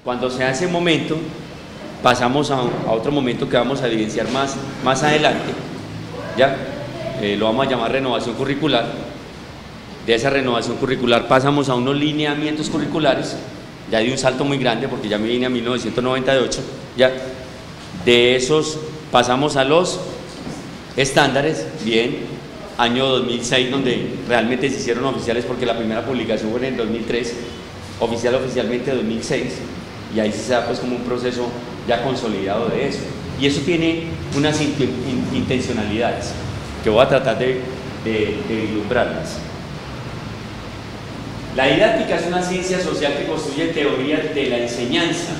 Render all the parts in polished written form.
Cuando se hace momento, pasamos a otro momento que vamos a evidenciar más adelante, ¿ya? Lo vamos a llamar renovación curricular. De esa renovación curricular pasamos a unos lineamientos curriculares, ya di un salto muy grande porque ya me vine a 1998, ¿ya? De esos pasamos a los estándares, bien, año 2006, donde realmente se hicieron oficiales porque la primera publicación fue en el 2003, oficialmente 2006, y ahí se da pues como un proceso ya consolidado de eso. Y eso tiene unas intencionalidades que voy a tratar de ilustrarlas. La didáctica es una ciencia social que construye teorías de la enseñanza.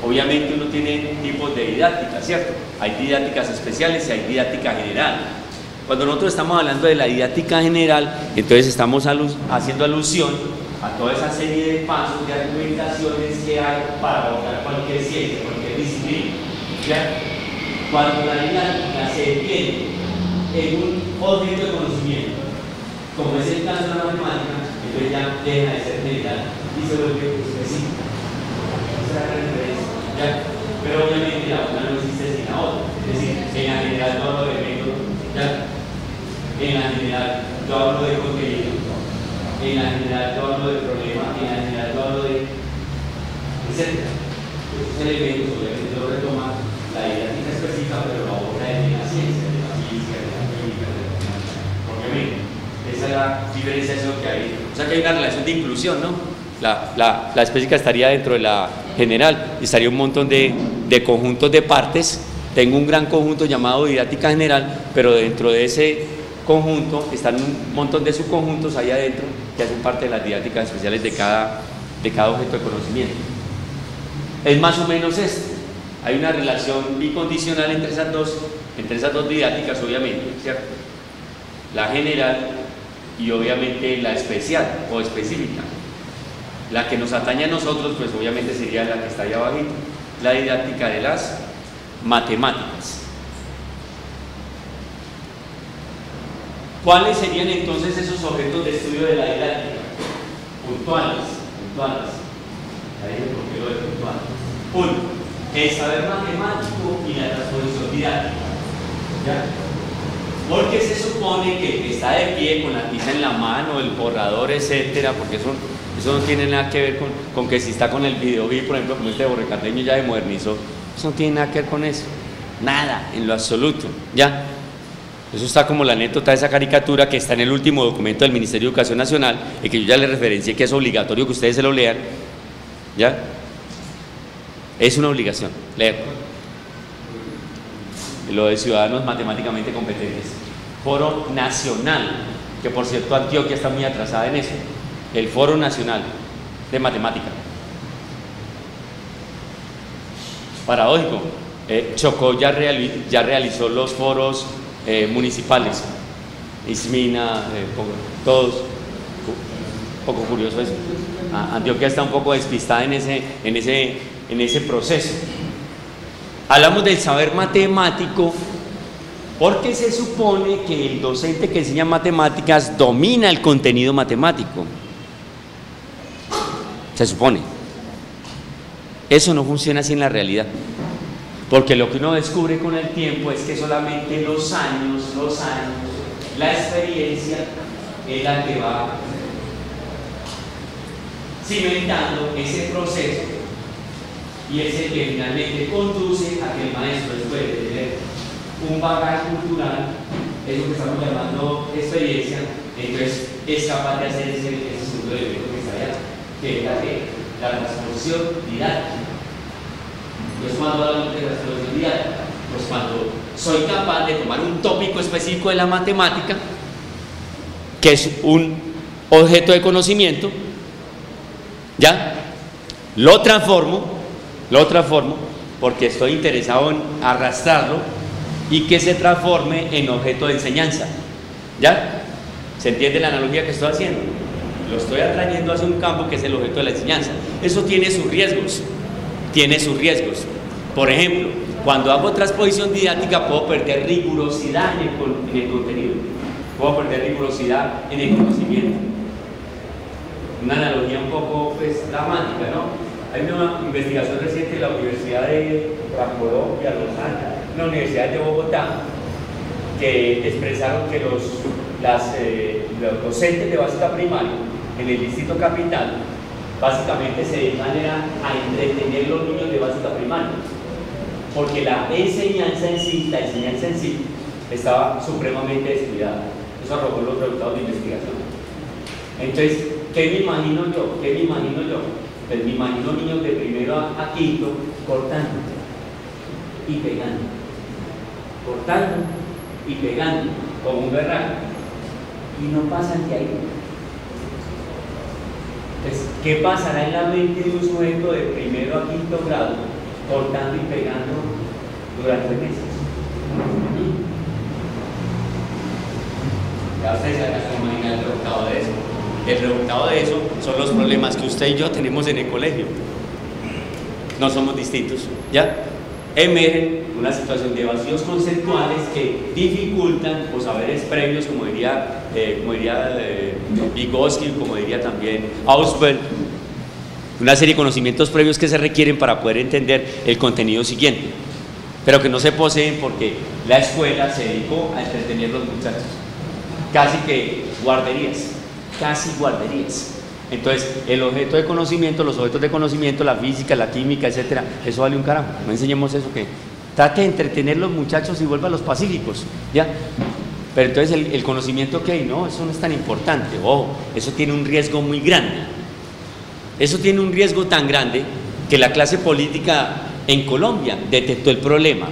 Obviamente uno tiene tipos de didáctica, ¿cierto? Hay didácticas especiales y hay didáctica general. Cuando nosotros estamos hablando de la didáctica general, entonces estamos haciendo alusión a toda esa serie de pasos, de argumentaciones que hay para abordar cualquier ciencia, cualquier disciplina. ¿Ya? Cuando la didáctica se detiene en un objeto de conocimiento, como es el caso de la matemática, entonces ya deja de ser general y se vuelve específica. Esa es la diferencia. ¿Ya? Pero obviamente la una no existe sin la otra. Es decir, en la general yo hablo de método, ¿ya? En la general yo hablo de contenido, en la general yo hablo de problema, en la general yo hablo de etcétera. Esos elementos obviamente lo retoma la didáctica específica, pero la obra es de la ciencia, de la física, de la química, de la matemática. Obviamente, esa es la diferenciación que hay. O sea que hay una relación de inclusión, ¿no? La específica estaría dentro de la general y estaría un montón de conjuntos de partes. Tengo un gran conjunto llamado didáctica general, pero dentro de ese conjunto están un montón de subconjuntos ahí adentro que hacen parte de las didácticas especiales de cada objeto de conocimiento. Es más o menos esto. Hay una relación bicondicional entre esas dos didácticas, obviamente, ¿cierto? La general y obviamente la especial o específica. La que nos atañe a nosotros, pues obviamente sería la que está ahí abajito, la didáctica de las matemáticas. ¿Cuáles serían entonces esos objetos de estudio de la didáctica? Puntuales. Ahí es por qué lo de puntuales. Uno, el saber matemático y la transposición didáctica. ¿Ya? Porque se supone que el que está de pie con la tiza en la mano, el borrador, etcétera, porque eso no tiene nada que ver con que si está con el video, por ejemplo, como este Borrecardeño ya de modernizó, eso no tiene nada que ver con eso. Nada, en lo absoluto. ¿Ya? Eso está como la anécdota de esa caricatura que está en el último documento del Ministerio de Educación Nacional y que yo ya les referencié que es obligatorio que ustedes se lo lean. ¿Ya? Es una obligación leer. Lo de ciudadanos matemáticamente competentes. Foro Nacional, que por cierto Antioquia está muy atrasada en eso. El Foro Nacional de Matemática. Paradójico. Chocó ya realizó los foros municipales. Ismina, todos. Un poco curioso eso. Antioquia está un poco despistada en ese proceso. Hablamos del saber matemático porque se supone que el docente que enseña matemáticas domina el contenido matemático. Se supone. Eso no funciona así en la realidad. Porque lo que uno descubre con el tiempo es que solamente los años, la experiencia es la que va cimentando ese proceso y es el que finalmente conduce a que el maestro, después de tener un bagaje cultural, es lo que estamos llamando experiencia, entonces es capaz de hacer ese segundo elemento que está allá, que es la transposición didáctica. Entonces, cuando hablamos de transposición didáctica, pues cuando soy capaz de tomar un tópico específico de la matemática, que es un objeto de conocimiento, ¿ya? Lo transformo porque estoy interesado en arrastrarlo y que se transforme en objeto de enseñanza. ¿Ya? ¿Se entiende la analogía que estoy haciendo? Lo estoy atrayendo hacia un campo que es el objeto de la enseñanza. Eso tiene sus riesgos. Por ejemplo, cuando hago transposición didáctica puedo perder rigurosidad en el contenido. Puedo perder rigurosidad en el conocimiento. una analogía un poco pues, dramática, ¿no? Hay una investigación reciente de la Universidad de Colombia, la Universidad de Bogotá, que expresaron que los docentes de básica primaria en el distrito capital básicamente se dedican a entretener los niños de básica primaria, porque la enseñanza en sí estaba supremamente descuidada. Eso arrojó los resultados de investigación. Entonces, ¿qué me imagino yo? Pues me imagino niños de primero a quinto cortando y pegando, como un berraco, y no pasan de ahí. Entonces, ¿qué pasará en la mente de un sujeto de primero a quinto grado cortando y pegando durante meses? Ya ustedes se van a imaginar el resultado de eso. El resultado de eso son los problemas que usted y yo tenemos en el colegio. No somos distintos, ¿ya? Emergen una situación de vacíos conceptuales que dificultan los saberes previos, como diría Vygotsky, como diría también Ausubel, una serie de conocimientos previos que se requieren para poder entender el contenido siguiente, pero que no se poseen porque la escuela se dedicó a entretener a los muchachos, casi guarderías. Entonces, el objeto de conocimiento, los objetos de conocimiento, la física, la química, etcétera, eso vale un carajo. No enseñemos eso, que trate de entretener a los muchachos y vuelva a los pacíficos, ¿ya? Pero entonces el conocimiento que hay, no, eso no es tan importante. Ojo, eso tiene un riesgo muy grande. Eso tiene un riesgo tan grande que la clase política en Colombia detectó el problema.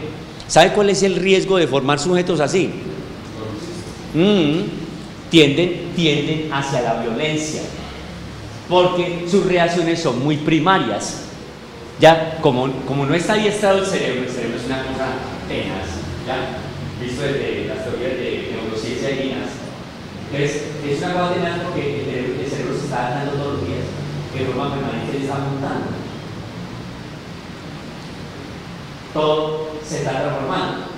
¿Sabe cuál es el riesgo de formar sujetos así? Tienden hacia la violencia, porque sus reacciones son muy primarias. Ya, como no está adiestrado el cerebro es una cosa tenaz, ¿ya? Visto desde las teorías de neurociencia y Linas. Entonces, es una cosa tenaz porque el cerebro se está adaptando todos los días, de forma permanente se está montando. Todo se está transformando.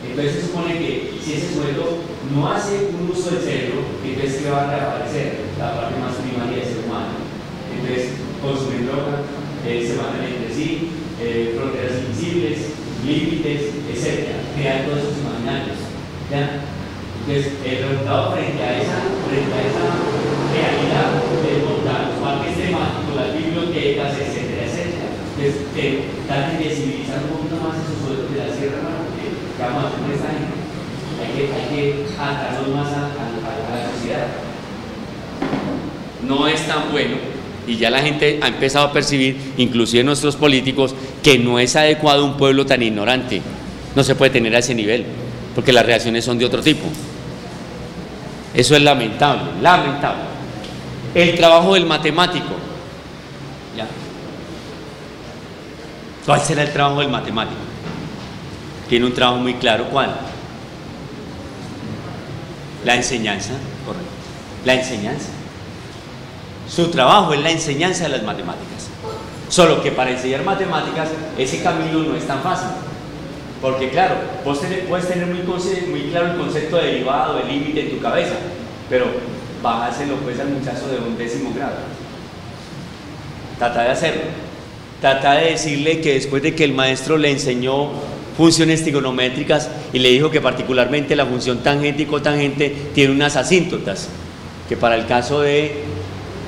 Entonces se supone que si ese sujeto no hace un uso del cerebro, entonces ¿qué va a reaparecer? La parte más primaria del ser humano. Entonces consumen droga, se matan entre sí, fronteras invisibles, límites, etc. Crear todos esos imaginarios. ¿Ya? Entonces el resultado frente a esa realidad de montar los parques temáticos, las bibliotecas, etcétera. Entonces traten de civilizar un poquito más esos sujetos de la sierra, porque vamos a hacer esta gente. Hay que adaptarnos más a la sociedad. No es tan bueno, y ya la gente ha empezado a percibir, inclusive nuestros políticos, que no es adecuado un pueblo tan ignorante. No se puede tener a ese nivel, porque las reacciones son de otro tipo. Eso es lamentable. El trabajo del matemático. ¿Ya? ¿Cuál será el trabajo del matemático? Tiene un trabajo muy claro. ¿Cuál? La enseñanza, correcto. La enseñanza. Su trabajo es la enseñanza de las matemáticas. Solo que para enseñar matemáticas ese camino no es tan fácil. Porque claro, vos puedes tener muy claro el concepto de derivado, de límite en tu cabeza, pero bájaselo pues al muchacho de 11º grado. Trata de hacerlo. Trata de decirle que después de que el maestro le enseñó funciones trigonométricas y le dijo que particularmente la función tangente y cotangente tiene unas asíntotas, que para el caso de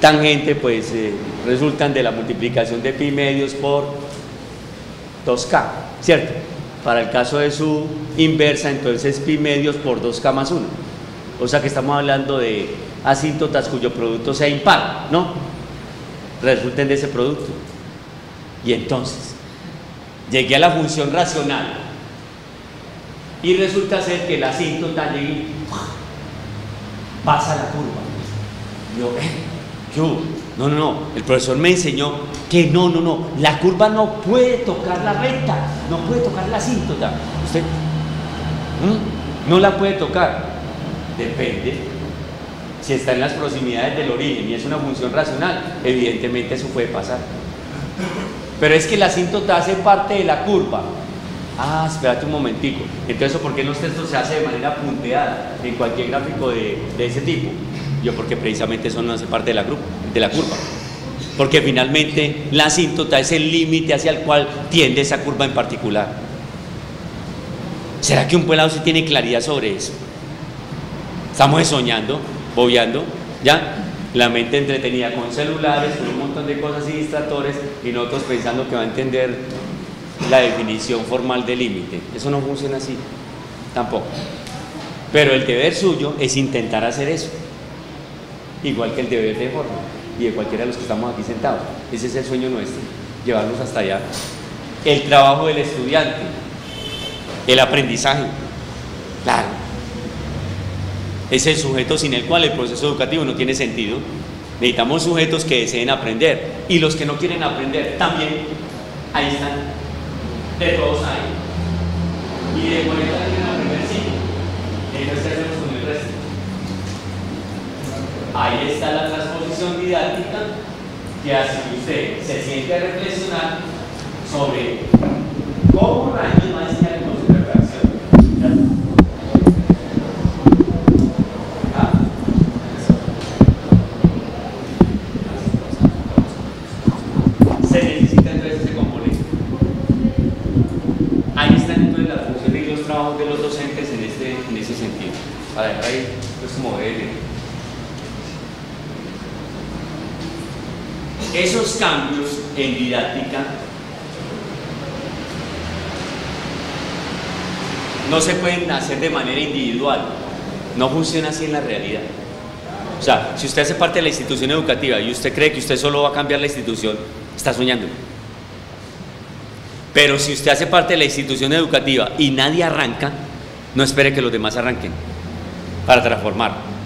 tangente pues resultan de la multiplicación de pi medios por 2k, ¿cierto? Para el caso de su inversa, entonces pi medios por 2k más 1. O sea que estamos hablando de asíntotas cuyo producto sea impar, ¿no? Resulten de ese producto. Y entonces, llegué a la función racional y resulta ser que la asíntota llega y pasa la curva. No, el profesor me enseñó que no, la curva no puede tocar la recta, no puede tocar la asíntota. Usted no la puede tocar. Depende. Si está en las proximidades del origen y es una función racional, evidentemente eso puede pasar. Pero es que la asíntota hace parte de la curva. Espérate un momentico. Entonces, ¿por qué en los textos se hace de manera punteada en cualquier gráfico de ese tipo? Yo porque precisamente eso no hace parte de la curva. Porque finalmente la asíntota es el límite hacia el cual tiende esa curva en particular. ¿Será que un pelado sí tiene claridad sobre eso? Estamos soñando, bobeando, ¿ya? La mente entretenida con celulares, con un montón de cosas y distractores, y nosotros pensando que va a entender la definición formal de límite. Eso no funciona así, tampoco. Pero el deber suyo es intentar hacer eso, igual que el deber de Jorge y de cualquiera de los que estamos aquí sentados. Ese es el sueño nuestro, llevarlos hasta allá. El trabajo del estudiante, el aprendizaje, claro, es el sujeto sin el cual el proceso educativo no tiene sentido. Necesitamos sujetos que deseen aprender, y los que no quieren aprender también, ahí están, de todos hay, y de 40 quieren aprender, sí, entonces ¿qué hacemos con el resto? Ahí está la transposición didáctica que hace que usted se siente a reflexionar sobre cómo rayos va a enseñar el concepto de fracción. Se necesita entonces ese componente. Ahí están entonces las funciones y los trabajos de los docentes en ese sentido. Para dejar ahí, pues como debe. Esos cambios en didáctica no se pueden hacer de manera individual, no funciona así en la realidad. O sea, si usted hace parte de la institución educativa y usted cree que usted solo va a cambiar la institución, está soñando. Pero si usted hace parte de la institución educativa y nadie arranca, no espere que los demás arranquen para transformar.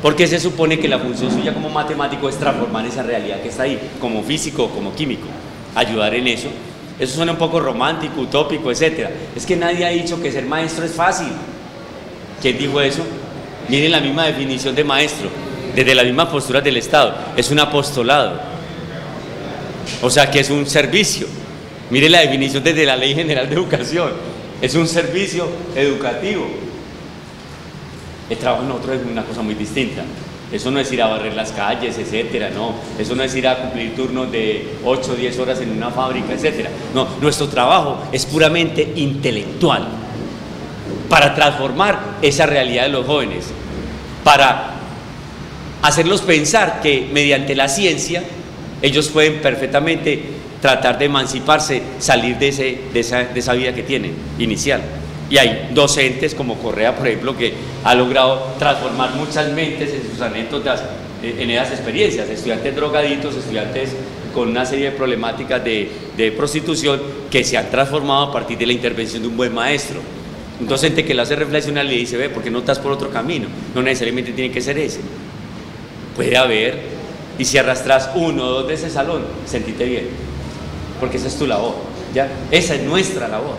Porque se supone que la función suya como matemático es transformar esa realidad que está ahí, como físico o como químico, ayudar en eso. Eso suena un poco romántico, utópico, etc. Es que nadie ha dicho que ser maestro es fácil. ¿Quién dijo eso? Miren la misma definición de maestro, desde las mismas posturas del Estado, es un apostolado. O sea que es un servicio. Miren la definición desde la Ley General de Educación, es un servicio educativo. El trabajo en nosotros es una cosa muy distinta. Eso no es ir a barrer las calles, etcétera, no. Eso no es ir a cumplir turnos de 8 o 10 horas en una fábrica, etcétera. No, nuestro trabajo es puramente intelectual, para transformar esa realidad de los jóvenes, para hacerlos pensar que mediante la ciencia ellos pueden perfectamente tratar de emanciparse, salir de esa vida que tienen inicial. Y hay docentes como Correa, por ejemplo, que ha logrado transformar muchas mentes en sus anécdotas, en esas experiencias. Estudiantes drogaditos, estudiantes con una serie de problemáticas de prostitución que se han transformado a partir de la intervención de un buen maestro. Un docente que lo hace reflexionar y le dice, ve, ¿por qué no estás por otro camino? No necesariamente tiene que ser ese. Puede haber, y si arrastras 1 o 2 de ese salón, sentite bien, porque esa es tu labor, ¿ya? Esa es nuestra labor.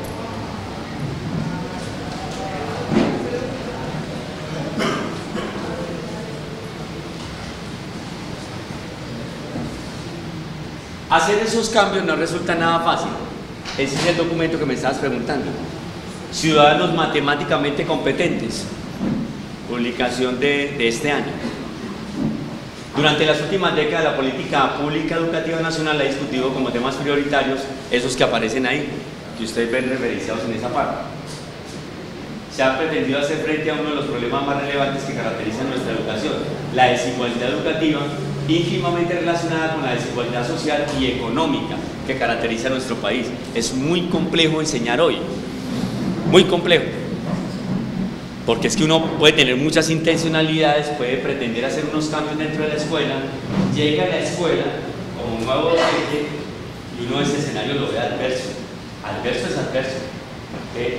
Hacer esos cambios no resulta nada fácil. Ese es el documento que me estabas preguntando. Ciudadanos matemáticamente competentes, publicación de este año. Durante las últimas décadas, la política pública educativa nacional ha discutido como temas prioritarios esos que aparecen ahí, que ustedes ven referenciados en esa parte. Se ha pretendido hacer frente a uno de los problemas más relevantes que caracterizan nuestra educación, la desigualdad educativa, íntimamente relacionada con la desigualdad social y económica que caracteriza a nuestro país. Es muy complejo enseñar hoy, muy complejo, porque es que uno puede tener muchas intencionalidades, puede pretender hacer unos cambios dentro de la escuela, llega a la escuela como un nuevo docente y uno ese escenario lo ve adverso. Adverso es adverso.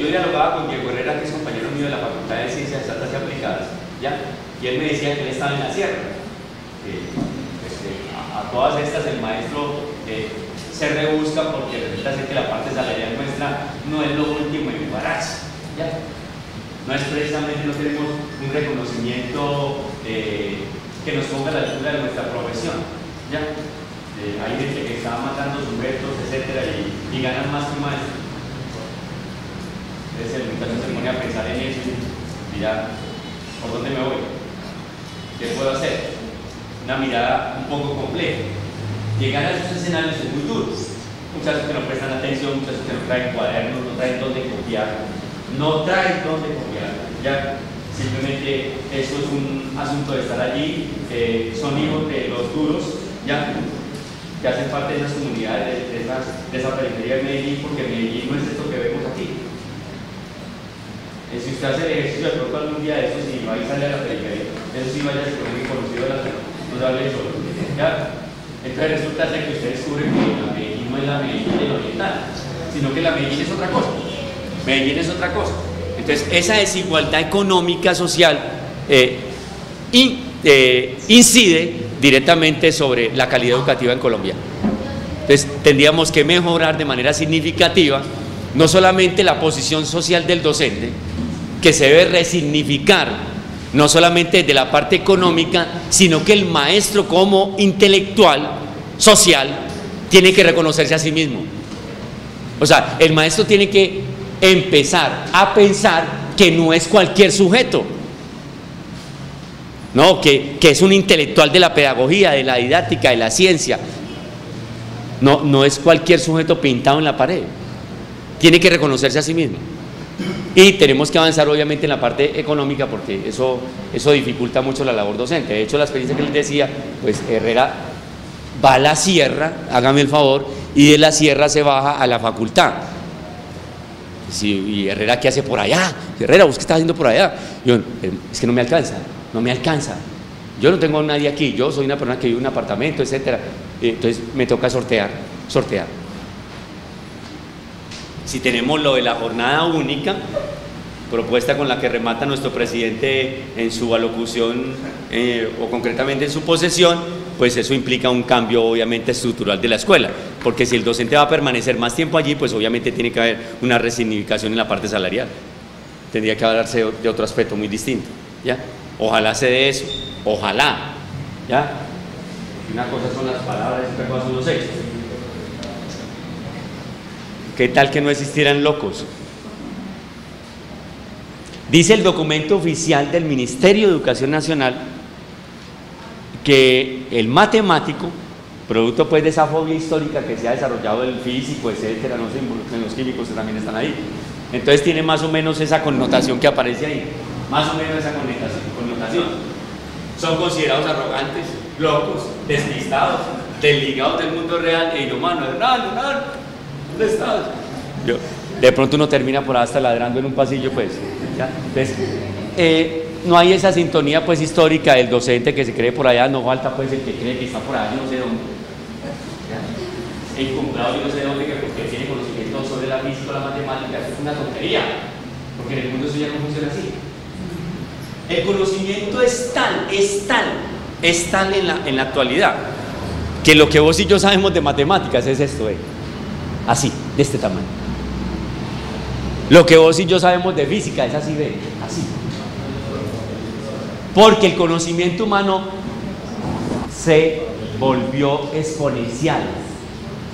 Yo dialogaba con Diego Herrera, que es compañero mío de la Facultad de Ciencias Exactas y Aplicadas, ¿ya? Y él me decía que él estaba en la sierra. A todas estas el maestro se rebusca porque resulta ser que la parte salarial nuestra no es lo último en compararse, ¿ya? No es precisamente, no tenemos un reconocimiento que nos ponga a la altura de nuestra profesión, ¿ya? Hay gente que está matando sujetos, etcétera, y ganan más que un maestro. Entonces el muchacho se pone a pensar en eso y dirá, ¿por dónde me voy? ¿Qué puedo hacer? Una mirada un poco compleja. Llegar a esos escenarios es muy duro. Muchachos que no prestan atención, muchachos que no traen cuadernos, no traen dónde copiar, ¿ya? Simplemente eso es un asunto de estar allí, son hijos de los duros, ¿ya? Que hacen parte de esas comunidades, de esa periferia de Medellín, porque Medellín no es esto que vemos aquí. Si usted hace el ejercicio de pronto algún día de eso, si va y sale a la periferia, eso sí vaya a ser muy conocido de la zona, no se hable solo, ¿ya? Entonces resulta ser que usted descubre que la Medellín no es la Medellín del oriental, sino que la Medellín es otra cosa. Medellín es otra cosa. Entonces esa desigualdad económica social incide directamente sobre la calidad educativa en Colombia. Entonces tendríamos que mejorar de manera significativa no solamente la posición social del docente, que se debe resignificar no solamente desde la parte económica, sino que el maestro como intelectual, social, tiene que reconocerse a sí mismo. O sea, el maestro tiene que empezar a pensar que no es cualquier sujeto, no, que es un intelectual de la pedagogía, de la didáctica, de la ciencia. No es cualquier sujeto pintado en la pared. Tiene que reconocerse a sí mismo. Y tenemos que avanzar obviamente en la parte económica, porque eso dificulta mucho la labor docente. De hecho, la experiencia que les decía, pues Herrera va a la sierra, hágame el favor, y de la sierra se baja a la facultad. Sí, y Herrera, ¿qué hace por allá? Herrera, ¿vos qué estás haciendo por allá? Yo, es que no me alcanza. Yo no tengo a nadie aquí, yo soy una persona que vive en un apartamento, etcétera. Entonces me toca sortear. Si tenemos lo de la jornada única, propuesta con la que remata nuestro presidente en su alocución o concretamente en su posesión, pues eso implica un cambio obviamente estructural de la escuela, porque si el docente va a permanecer más tiempo allí, pues obviamente tiene que haber una resignificación en la parte salarial, tendría que hablarse de otro aspecto muy distinto, ¿ya? Ojalá se dé eso, ojalá, ¿ya? Una cosa son las palabras y otra cosa son los hechos. ¿Qué tal que no existieran locos? Dice el documento oficial del Ministerio de Educación Nacional que el matemático, producto pues de esa fobia histórica que se ha desarrollado del físico, etcétera, no se involucran los químicos que también están ahí, entonces tiene más o menos esa connotación que aparece ahí, más o menos esa connotación. Son considerados arrogantes, locos, despistados, desligados del mundo real e inhumanos. Hernán, ¿dónde estás? De pronto uno termina por ahí hasta ladrando en un pasillo, pues, ¿ya? Entonces, no hay esa sintonía pues histórica del docente que se cree por allá, no falta pues el que cree que está por allá, no sé dónde, ¿ya? El comprado yo no sé dónde, que porque tiene conocimiento sobre la física o la matemática, eso es una tontería, porque en el mundo eso ya no funciona así. El conocimiento es tal en la actualidad, que lo que vos y yo sabemos de matemáticas es esto, así, de este tamaño. Lo que vos y yo sabemos de física es así, así. Porque el conocimiento humano se volvió exponencial.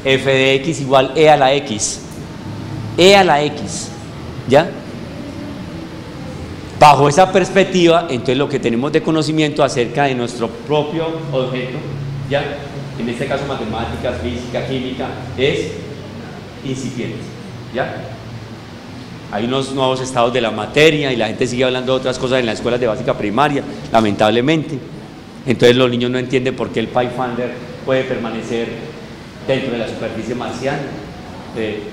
F de x igual e a la x. E a la x, ¿ya? Bajo esa perspectiva, entonces lo que tenemos de conocimiento acerca de nuestro propio objeto, ¿ya? En este caso matemáticas, física, química, es incipiente, ¿ya? Hay unos nuevos estados de la materia y la gente sigue hablando de otras cosas en las escuelas de básica primaria, lamentablemente. Entonces los niños no entienden por qué el Pathfinder puede permanecer dentro de la superficie marciana.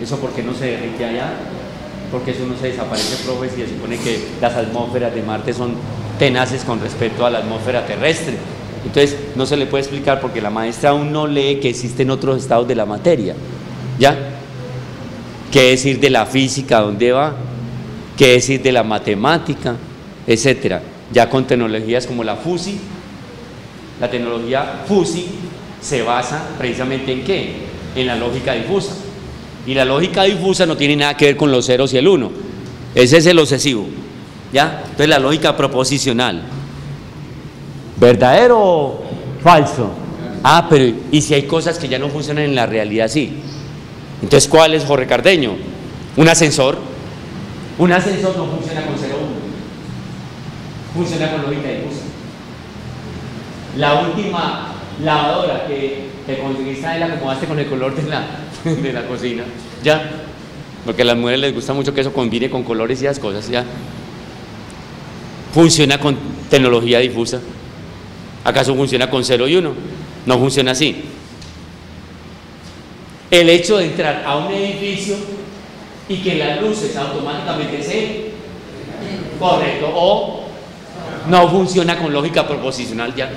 Eso por qué no se derrite allá, porque eso no se desaparece, profe, si se supone que las atmósferas de Marte son tenaces con respecto a la atmósfera terrestre. Entonces no se le puede explicar porque la maestra aún no lee que existen otros estados de la materia, ¿ya? ¿Qué decir de la física? ¿Dónde va? ¿Qué decir de la matemática? Etcétera. Ya con tecnologías como la FUSI. La tecnología FUSI se basa precisamente en ¿qué? En la lógica difusa. Y la lógica difusa no tiene nada que ver con los ceros y el 1. Ese es el obsesivo, ¿ya? Entonces la lógica proposicional. ¿Verdadero o falso? Ah, pero ¿y si hay cosas que ya no funcionan en la realidad? Sí. Entonces, ¿cuál es, Jorge Cardeño? Un ascensor. Un ascensor no funciona con 0,1. Funciona con lógica difusa. La última lavadora que conseguiste ahí la acomodaste con el color de la cocina, ya, porque a las mujeres les gusta mucho que eso combine con colores y esas cosas, ya. Funciona con tecnología difusa. ¿Acaso funciona con 0 y 1? No funciona así. El hecho de entrar a un edificio y que las luces automáticamente se correcto o no funciona con lógica proposicional ya.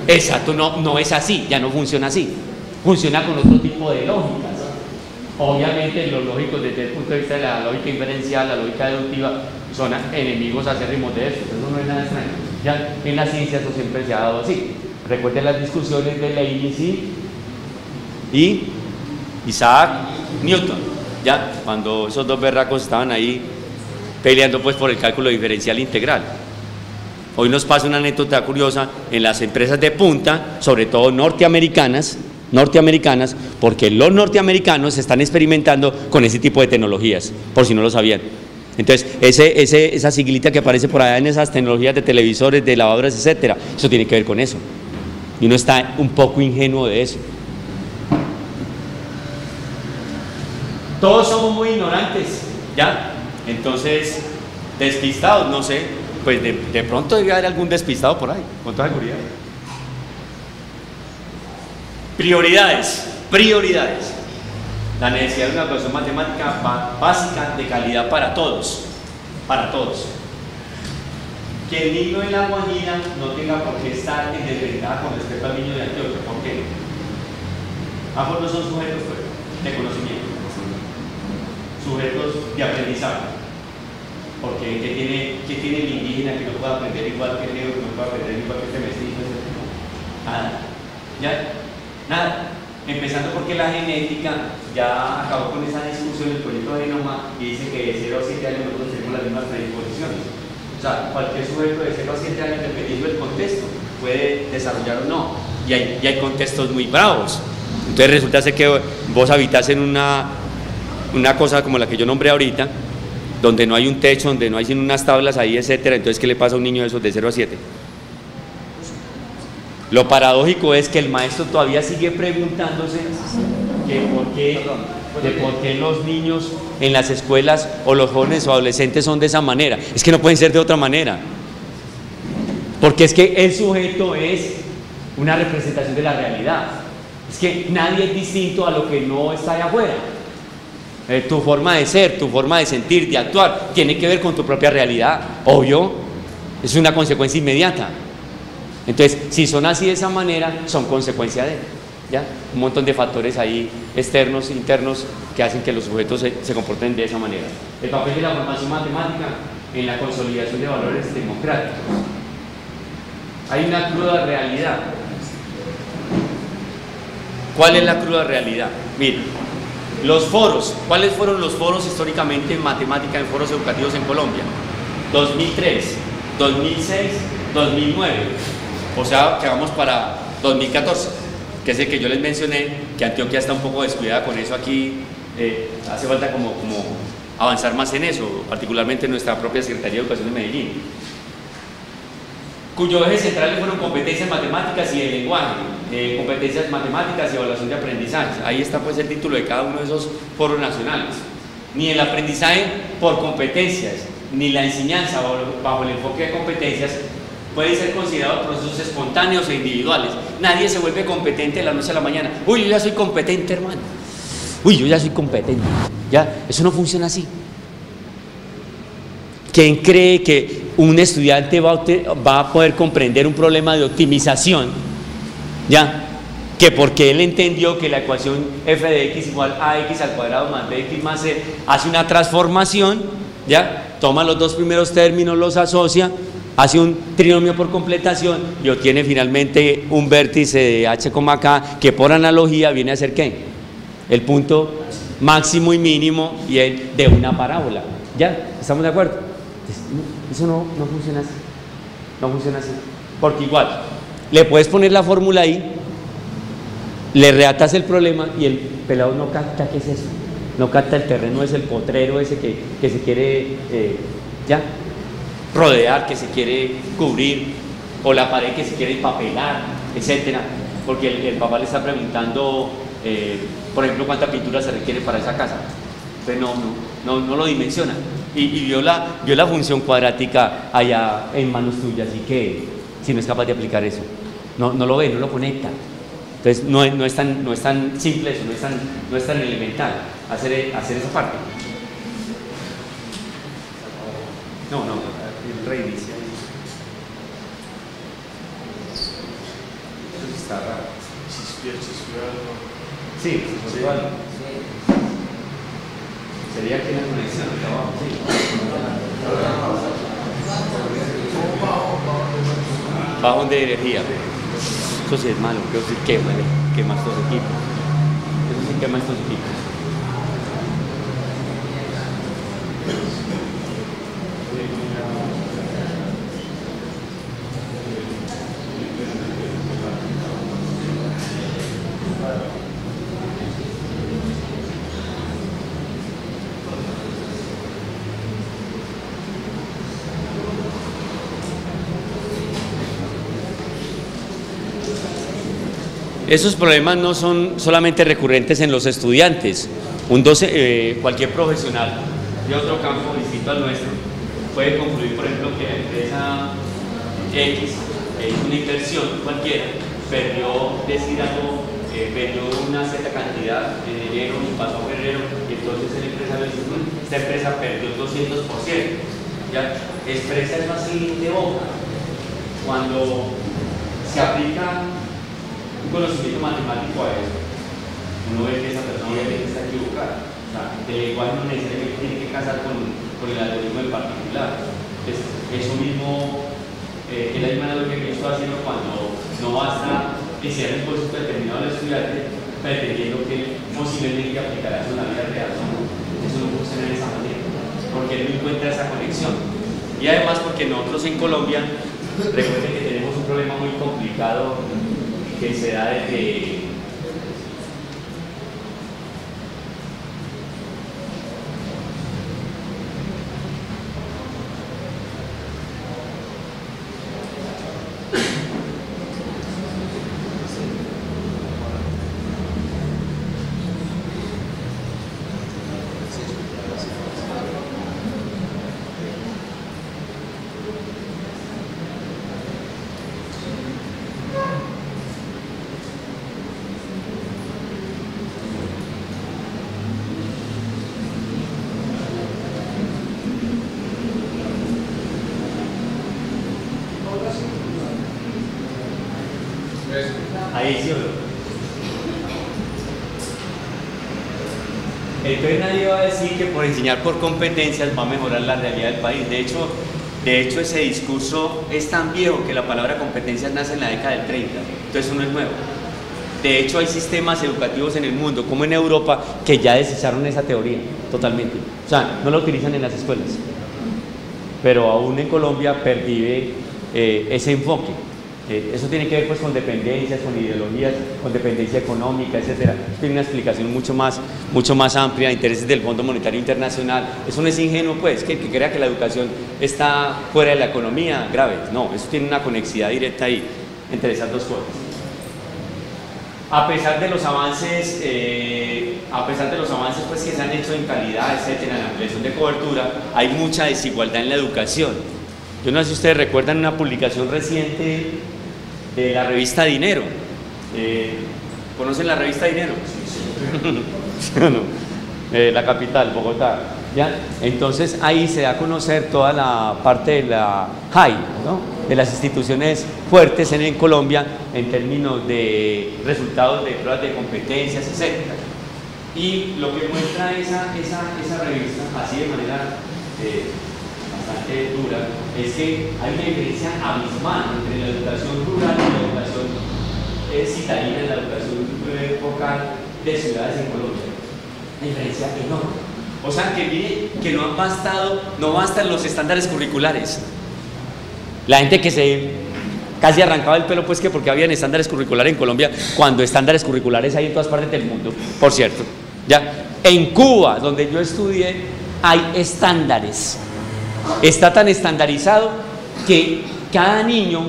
Exacto, no es así, ya no funciona así. Funciona con otro tipo de lógicas. Obviamente los lógicos desde el punto de vista de la lógica inferencial, la lógica deductiva, son enemigos acérrimos de eso no es nada extraño. Ya en la ciencia eso siempre se ha dado así. Recuerden las discusiones de Leibniz y Isaac Newton, ya, cuando esos dos berracos estaban ahí peleando pues por el cálculo diferencial integral. Hoy nos pasa una anécdota curiosa en las empresas de punta, sobre todo norteamericanas, porque los norteamericanos están experimentando con ese tipo de tecnologías, por si no lo sabían. Entonces, esa siglita que aparece por allá en esas tecnologías de televisores, de lavadoras, etcétera, eso tiene que ver con eso. Y uno está un poco ingenuo de eso. Todos somos muy ignorantes, ¿ya? Entonces, despistados, no sé, pues de pronto debe haber algún despistado por ahí, con toda seguridad. Prioridades. La necesidad de una educación matemática básica de calidad para todos. Que el niño en La Guajira no tenga por qué estar en desventaja con respecto al niño de Antioquia. ¿Por qué? Ambos no son sujetos de conocimiento, sujetos de aprendizaje. Porque ¿qué tiene el indígena que no pueda aprender igual que el negro, que no pueda aprender igual que este mestizo? Nada. ¿Ya? Nada. Empezando porque la genética ya acabó con esa discusión del proyecto de genoma y dice que de 0 a 7 años nosotros tenemos las mismas predisposiciones. O sea, cualquier sujeto de 0 a 7 años, dependiendo del contexto, puede desarrollar o no. Y hay contextos muy bravos. Entonces resulta ser que vos habitás en una cosa como la que yo nombré ahorita, donde no hay un techo, donde no hay sino unas tablas ahí, etcétera. Entonces, ¿qué le pasa a un niño de esos de 0 a 7? Lo paradójico es que el maestro todavía sigue preguntándose por qué los niños en las escuelas o los jóvenes o adolescentes son de esa manera. Es que no pueden ser de otra manera. Porque es que el sujeto es una representación de la realidad. Es que nadie es distinto a lo que no está allá afuera. Tu forma de ser, tu forma de sentir, de actuar, tiene que ver con tu propia realidad. Obvio, es una consecuencia inmediata. Entonces, si son así de esa manera, son consecuencia de, ¿ya? Un montón de factores ahí externos, internos, que hacen que los sujetos se comporten de esa manera. El papel de la formación matemática en la consolidación de valores democráticos. Hay una cruda realidad. ¿Cuál es la cruda realidad? Miren, los foros. ¿Cuáles fueron los foros históricamente en matemática, en foros educativos en Colombia? 2003, 2006, 2009. O sea, que vamos para 2014, que es el que yo les mencioné, que Antioquia está un poco descuidada con eso aquí. Hace falta como avanzar más en eso, particularmente nuestra propia Secretaría de Educación de Medellín, cuyos ejes centrales fueron competencias matemáticas y el lenguaje, competencias matemáticas y evaluación de aprendizaje. Ahí está pues el título de cada uno de esos foros nacionales. Ni el aprendizaje por competencias, ni la enseñanza bajo el enfoque de competencias puede ser considerado procesos espontáneos e individuales. Nadie se vuelve competente de la noche a la mañana. Uy, yo ya soy competente, hermano. Uy, yo ya soy competente. Ya, eso no funciona así. ¿Quién cree que un estudiante va a poder comprender un problema de optimización? Ya, que porque él entendió que la ecuación f de x igual a x al cuadrado más bx más c hace una transformación, ya, toma los dos primeros términos, los asocia, hace un trinomio por completación y obtiene finalmente un vértice de h, k, que por analogía viene a ser ¿qué? El punto máximo y mínimo y el de una parábola. ¿Ya? ¿Estamos de acuerdo? Eso no funciona así. No funciona así. Porque igual, le puedes poner la fórmula ahí, le reatas el problema y el pelado no capta qué es eso. No capta el terreno, es el potrero ese que se quiere, ¿ya? Rodear, que se quiere cubrir. o la pared que se quiere empapelar, etcétera, porque el papá le está preguntando, por ejemplo, cuánta pintura se requiere para esa casa. Entonces no lo dimensiona. Y vio la función cuadrática allá en manos tuyas, y que si no es capaz de aplicar eso, no lo ve, no lo conecta. Entonces no es tan simple eso, no es tan elemental hacer esa parte. No, reinicia. Eso está raro. Chispeó algo. Sí, chispeó algo. Sería que la conexión acá abajo, sí. Bajón de energía. Eso sí es malo, que eso sí quema estos equipos. Eso sí quema estos equipos. Esos problemas no son solamente recurrentes en los estudiantes. Cualquier profesional de otro campo distinto al nuestro puede concluir, por ejemplo, que la empresa X hizo una inversión cualquiera, perdió una cierta cantidad en enero y pasó a febrero, y entonces el empresario dice: esta empresa perdió 200%. ¿Ya? Expresa eso así de boca. Cuando se aplica un conocimiento matemático a eso, uno ve que esa persona obviamente está equivocada. O sea, el lenguaje no necesariamente tiene que casar con el algoritmo en particular. Entonces, eso mismo es la misma analogía que yo estoy haciendo cuando no basta que sea un puesto determinado del estudiante pretendiendo que posiblemente aplicará eso en la vida real. ¿No? Eso no funciona de esa manera, porque él no encuentra esa conexión. Y además porque nosotros en Colombia, recuerden que tenemos un problema muy complicado que se da desde ahí sí. Entonces nadie va a decir que por enseñar por competencias va a mejorar la realidad del país. De hecho ese discurso es tan viejo que la palabra competencias nace en la década del 30, entonces eso no es nuevo. De hecho hay sistemas educativos en el mundo, como en Europa, que ya desecharon esa teoría totalmente. O sea, no la utilizan en las escuelas, pero aún en Colombia pervive ese enfoque. Eso tiene que ver pues con dependencias, con ideologías, con dependencia económica, etcétera. Tiene una explicación mucho más amplia, intereses del Fondo Monetario Internacional. Eso no es ingenuo pues, que crea que la educación está fuera de la economía, grave. No, eso tiene una conexidad directa ahí entre esas dos cosas. A pesar de los avances pues que se han hecho en calidad, etcétera, en la ampliación de cobertura, hay mucha desigualdad en la educación. Yo no sé si ustedes recuerdan una publicación reciente de la revista Dinero. ¿Conocen la revista Dinero? Sí. La capital, Bogotá. ¿Ya? Entonces ahí se da a conocer toda la parte de la JAI, ¿no? De las instituciones fuertes en Colombia en términos de resultados de pruebas de competencias, etc. Y lo que muestra esa revista, así de manera bastante dura, es que hay una diferencia abismal entre la educación rural y la educación citadina, la educación local de ciudades en Colombia. Una diferencia enorme. O sea, que mire que no bastan los estándares curriculares. La gente que se casi arrancaba el pelo, pues que porque habían estándares curriculares en Colombia, cuando estándares curriculares hay en todas partes del mundo, por cierto. ¿Ya? En Cuba, donde yo estudié, hay estándares. Está tan estandarizado que cada niño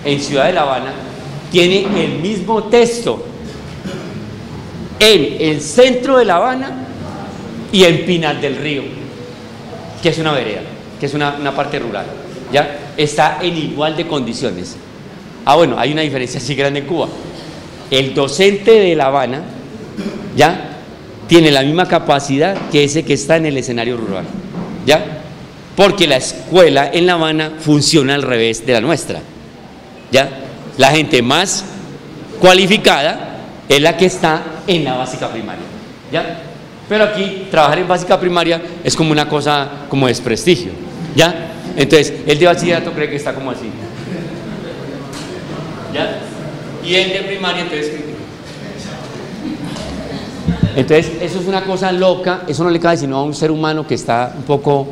en Ciudad de La Habana tiene el mismo texto en el centro de La Habana y en Pinar del Río, que es una vereda, que es una parte rural, ¿ya? Está en igual de condiciones. Bueno, hay una diferencia así grande en Cuba. El docente de La Habana, ¿ya?, tiene la misma capacidad que ese que está en el escenario rural, ¿ya? Porque la escuela en La Habana funciona al revés de la nuestra, ¿ya? La gente más cualificada es la que está en la básica primaria, ¿ya? Pero aquí trabajar en básica primaria es como una cosa como desprestigio, ¿ya? Entonces el de bachillerato cree que está como así, ¿ya? Y el de primaria entonces eso es una cosa loca. Eso no le cabe sino a un ser humano que está un poco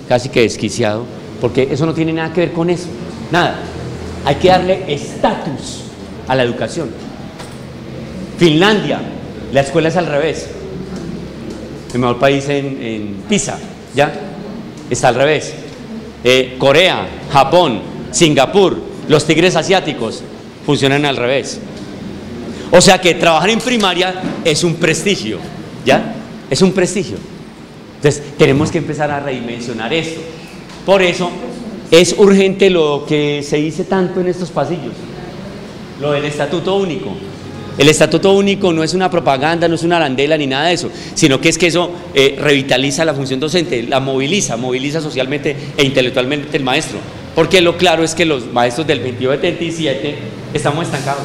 casi que desquiciado, porque eso no tiene nada que ver con eso, nada. Hay que darle estatus a la educación. Finlandia, la escuela es al revés. El mejor país en PISA, ¿ya? Está al revés. Corea, Japón, Singapur, los tigres asiáticos funcionan al revés. O sea que trabajar en primaria es un prestigio, ¿ya? Es un prestigio. Entonces tenemos que empezar a redimensionar esto. Por eso es urgente lo que se dice tanto en estos pasillos, lo del Estatuto Único. El Estatuto Único no es una propaganda, no es una arandela ni nada de eso, sino que es que eso revitaliza la función docente, la moviliza socialmente e intelectualmente el maestro. Porque lo claro es que los maestros del 22-77 estamos estancados.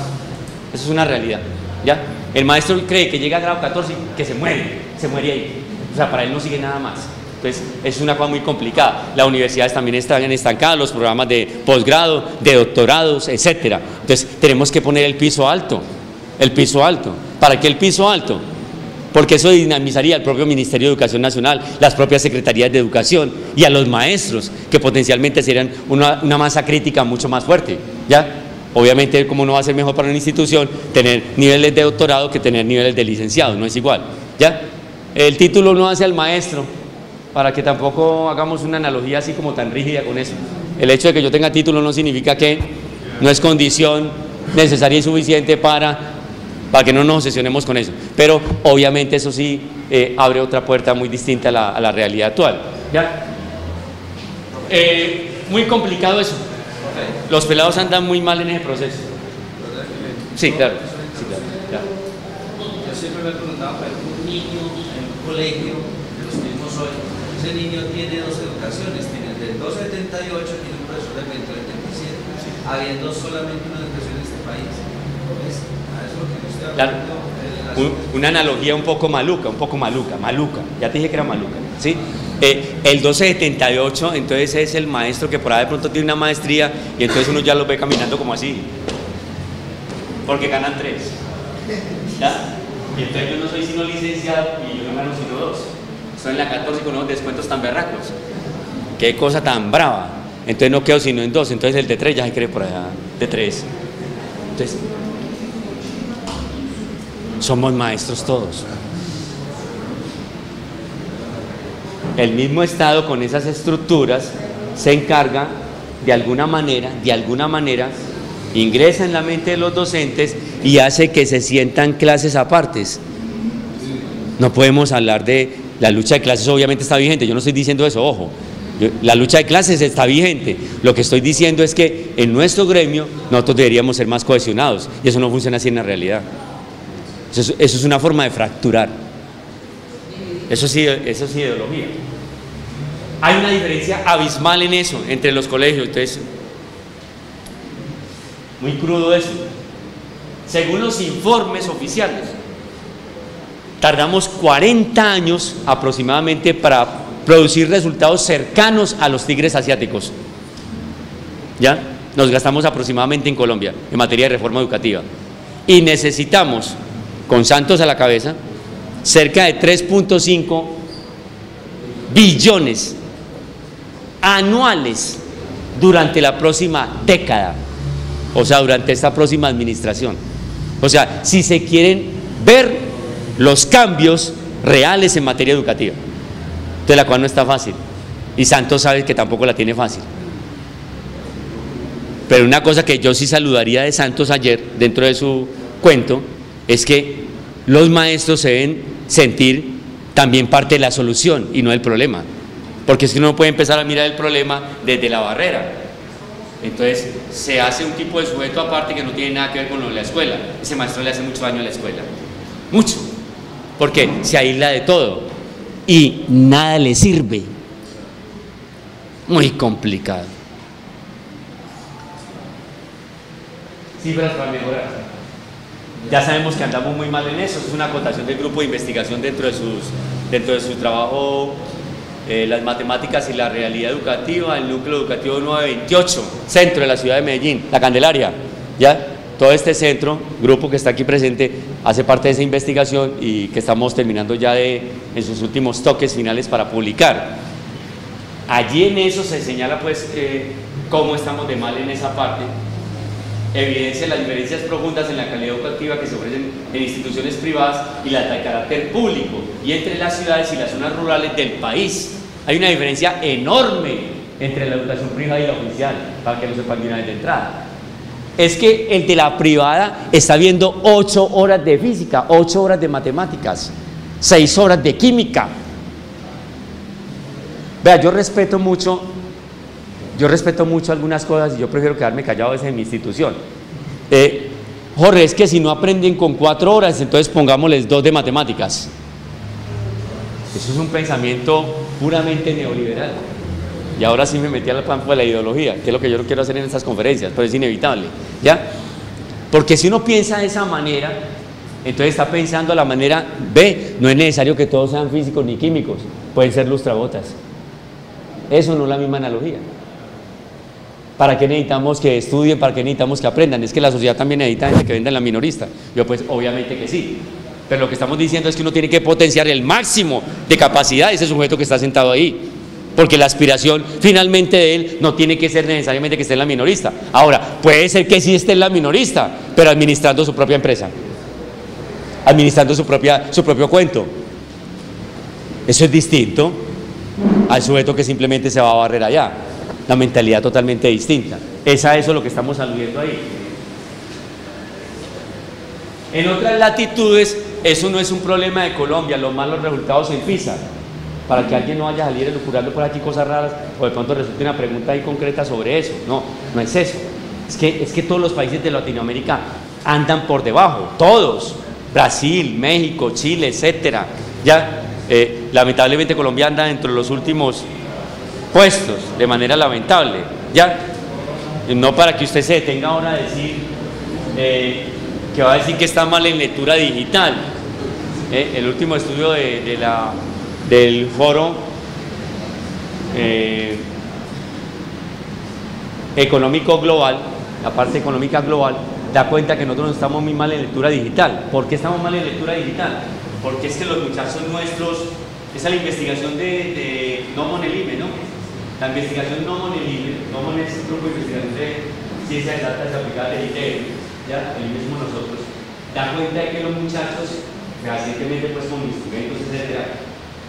Eso es una realidad, ¿ya? El maestro cree que llega a grado 14 y que se muere ahí. O sea, para él no sigue nada más. Entonces, es una cosa muy complicada. Las universidades también están estancadas, los programas de posgrado, de doctorados, etcétera. Entonces, tenemos que poner el piso alto. El piso alto. ¿Para qué el piso alto? Porque eso dinamizaría el propio Ministerio de Educación Nacional, las propias secretarías de educación y a los maestros, que potencialmente serían una masa crítica mucho más fuerte, ¿ya? Obviamente, como no va a ser mejor para una institución tener niveles de doctorado que tener niveles de licenciado, no es igual, ¿ya? El título no hace al maestro, para que tampoco hagamos una analogía así como tan rígida con eso. El hecho de que yo tenga título no significa que no es condición necesaria y suficiente para que no nos obsesionemos con eso. Pero obviamente eso sí abre otra puerta muy distinta a la realidad actual, ¿ya? Muy complicado eso. Los pelados andan muy mal en ese proceso. Sí, claro. Ya. Yo siempre me he preguntado, pero un niño en un colegio, de los mismos hoy, ese niño tiene dos educaciones, tiene el del 278 y tiene un profesor del 2077, habiendo solamente una educación en este país. ¿Ves? A eso es lo que yo estoy hablando. Claro. Una analogía un poco maluca, ya te dije que era maluca, ¿sí? El 1278, entonces es el maestro que por ahí de pronto tiene una maestría y entonces uno ya lo ve caminando como así, porque ganan 3, ¿ya? Y entonces yo no soy sino licenciado y yo no gano sino 2. Estoy en la 14 con unos descuentos tan berracos, qué cosa tan brava. Entonces no quedo sino en 2, entonces el de 3 ya se cree por allá de 3. Entonces somos maestros todos. El mismo Estado con esas estructuras se encarga de alguna manera, ingresa en la mente de los docentes y hace que se sientan clases apartes. No podemos hablar de la lucha de clases, obviamente está vigente, yo no estoy diciendo eso, ojo, la lucha de clases está vigente. Lo que estoy diciendo es que en nuestro gremio nosotros deberíamos ser más cohesionados y eso no funciona así en la realidad. Eso es una forma de fracturar. Eso sí es ideología. Hay una diferencia abismal en eso, entre los colegios. Entonces, muy crudo eso. Según los informes oficiales, tardamos 40 años aproximadamente para producir resultados cercanos a los tigres asiáticos. ¿Ya? Nos gastamos aproximadamente en Colombia en materia de reforma educativa. Y necesitamos, con Santos a la cabeza, cerca de 3.5 billones anuales durante la próxima década, o sea, durante esta próxima administración. O sea, si se quieren ver los cambios reales en materia educativa, de la cual no está fácil, y Santos sabe que tampoco la tiene fácil. Pero una cosa que yo sí saludaría de Santos ayer, dentro de su cuento, es que los maestros se deben sentir también parte de la solución y no del problema. Porque es que uno no puede empezar a mirar el problema desde la barrera. Entonces se hace un tipo de sujeto aparte que no tiene nada que ver con lo de la escuela. Ese maestro le hace mucho daño a la escuela. Mucho. Porque se aísla de todo y nada le sirve. Muy complicado. Cifras para mejorar. Ya sabemos que andamos muy mal en eso. Es una acotación del grupo de investigación dentro de su trabajo, las matemáticas y la realidad educativa, el núcleo educativo 928, centro de la ciudad de Medellín, La Candelaria. Ya todo este centro, grupo que está aquí presente, hace parte de esa investigación y que estamos terminando ya en sus últimos toques finales para publicar. Allí en eso se señala pues cómo estamos de mal en esa parte. Evidencia las diferencias profundas en la calidad educativa que se ofrecen en instituciones privadas y las de carácter público y entre las ciudades y las zonas rurales del país. Hay una diferencia enorme entre la educación privada y la oficial, para que lo sepan de una vez de entrada. Es que el de la privada está viendo 8 horas de física, 8 horas de matemáticas, 6 horas de química. Vea, yo respeto mucho algunas cosas y yo prefiero quedarme callado en mi institución. Jorge, es que si no aprenden con 4 horas, entonces pongámosles 2 de matemáticas. Eso es un pensamiento puramente neoliberal. Y ahora sí me metí al campo de la ideología, que es lo que yo no quiero hacer en estas conferencias, pero es inevitable, ¿ya? Porque si uno piensa de esa manera, entonces está pensando a la manera B, no es necesario que todos sean físicos ni químicos, pueden ser lustrabotas. Eso no es la misma analogía. ¿Para qué necesitamos que estudien? ¿Para qué necesitamos que aprendan? Es que la sociedad también necesita gente que venda en la minorista. Yo pues obviamente que sí. Pero lo que estamos diciendo es que uno tiene que potenciar el máximo de capacidad de ese sujeto que está sentado ahí. Porque la aspiración finalmente de él no tiene que ser necesariamente que esté en la minorista. Ahora, puede ser que sí esté en la minorista, pero administrando su propia empresa. Administrando su propio cuento. Eso es distinto al sujeto que simplemente se va a barrer allá. La mentalidad totalmente distinta. Es a eso lo que estamos aludiendo ahí. En otras latitudes, eso no es un problema de Colombia, los malos resultados en PISA. Para que alguien no vaya a salir elucubrando por aquí cosas raras, o de pronto resulte una pregunta ahí concreta sobre eso. No, no es eso. Es que todos los países de Latinoamérica andan por debajo, todos. Brasil, México, Chile, etcétera. Ya, lamentablemente Colombia anda dentro de los últimos puestos, de manera lamentable, ¿ya? No para que usted se detenga ahora a decir que va a decir que está mal en lectura digital. El último estudio del foro económico global, la parte económica global, da cuenta que nosotros estamos muy mal en lectura digital. ¿Por qué estamos mal en lectura digital? Porque es que los muchachos nuestros, esa es la investigación de Nomon Elime, ¿no? La investigación Nomon Elime, Nomon es un grupo de investigación de ciencias exactas aplicadas de ITM, ya, el mismo nosotros, da cuenta de que los muchachos, recientemente pues con instrumentos, etcétera,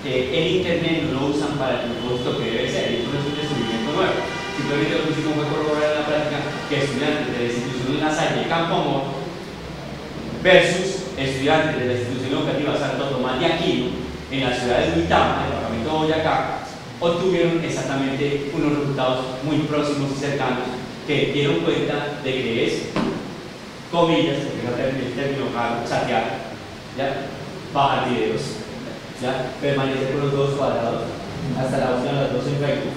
el internet no lo usan para el propósito que debe ser, eso no es un descubrimiento nuevo. Simplemente lo que hicimos fue corroborar en la práctica que estudiantes de la institución La Salle Campo Amor versus estudiantes de la institución educativa Santo Tomás de Aquino en la ciudad de Uitama, departamento de Boyacá, obtuvieron exactamente unos resultados muy próximos y cercanos que dieron cuenta de que es, comillas, porque no es el término chatear, ¿ya? Bajar videos, ¿ya? Permanecer con los dos cuadrados hasta la opción de las dos en Facebook,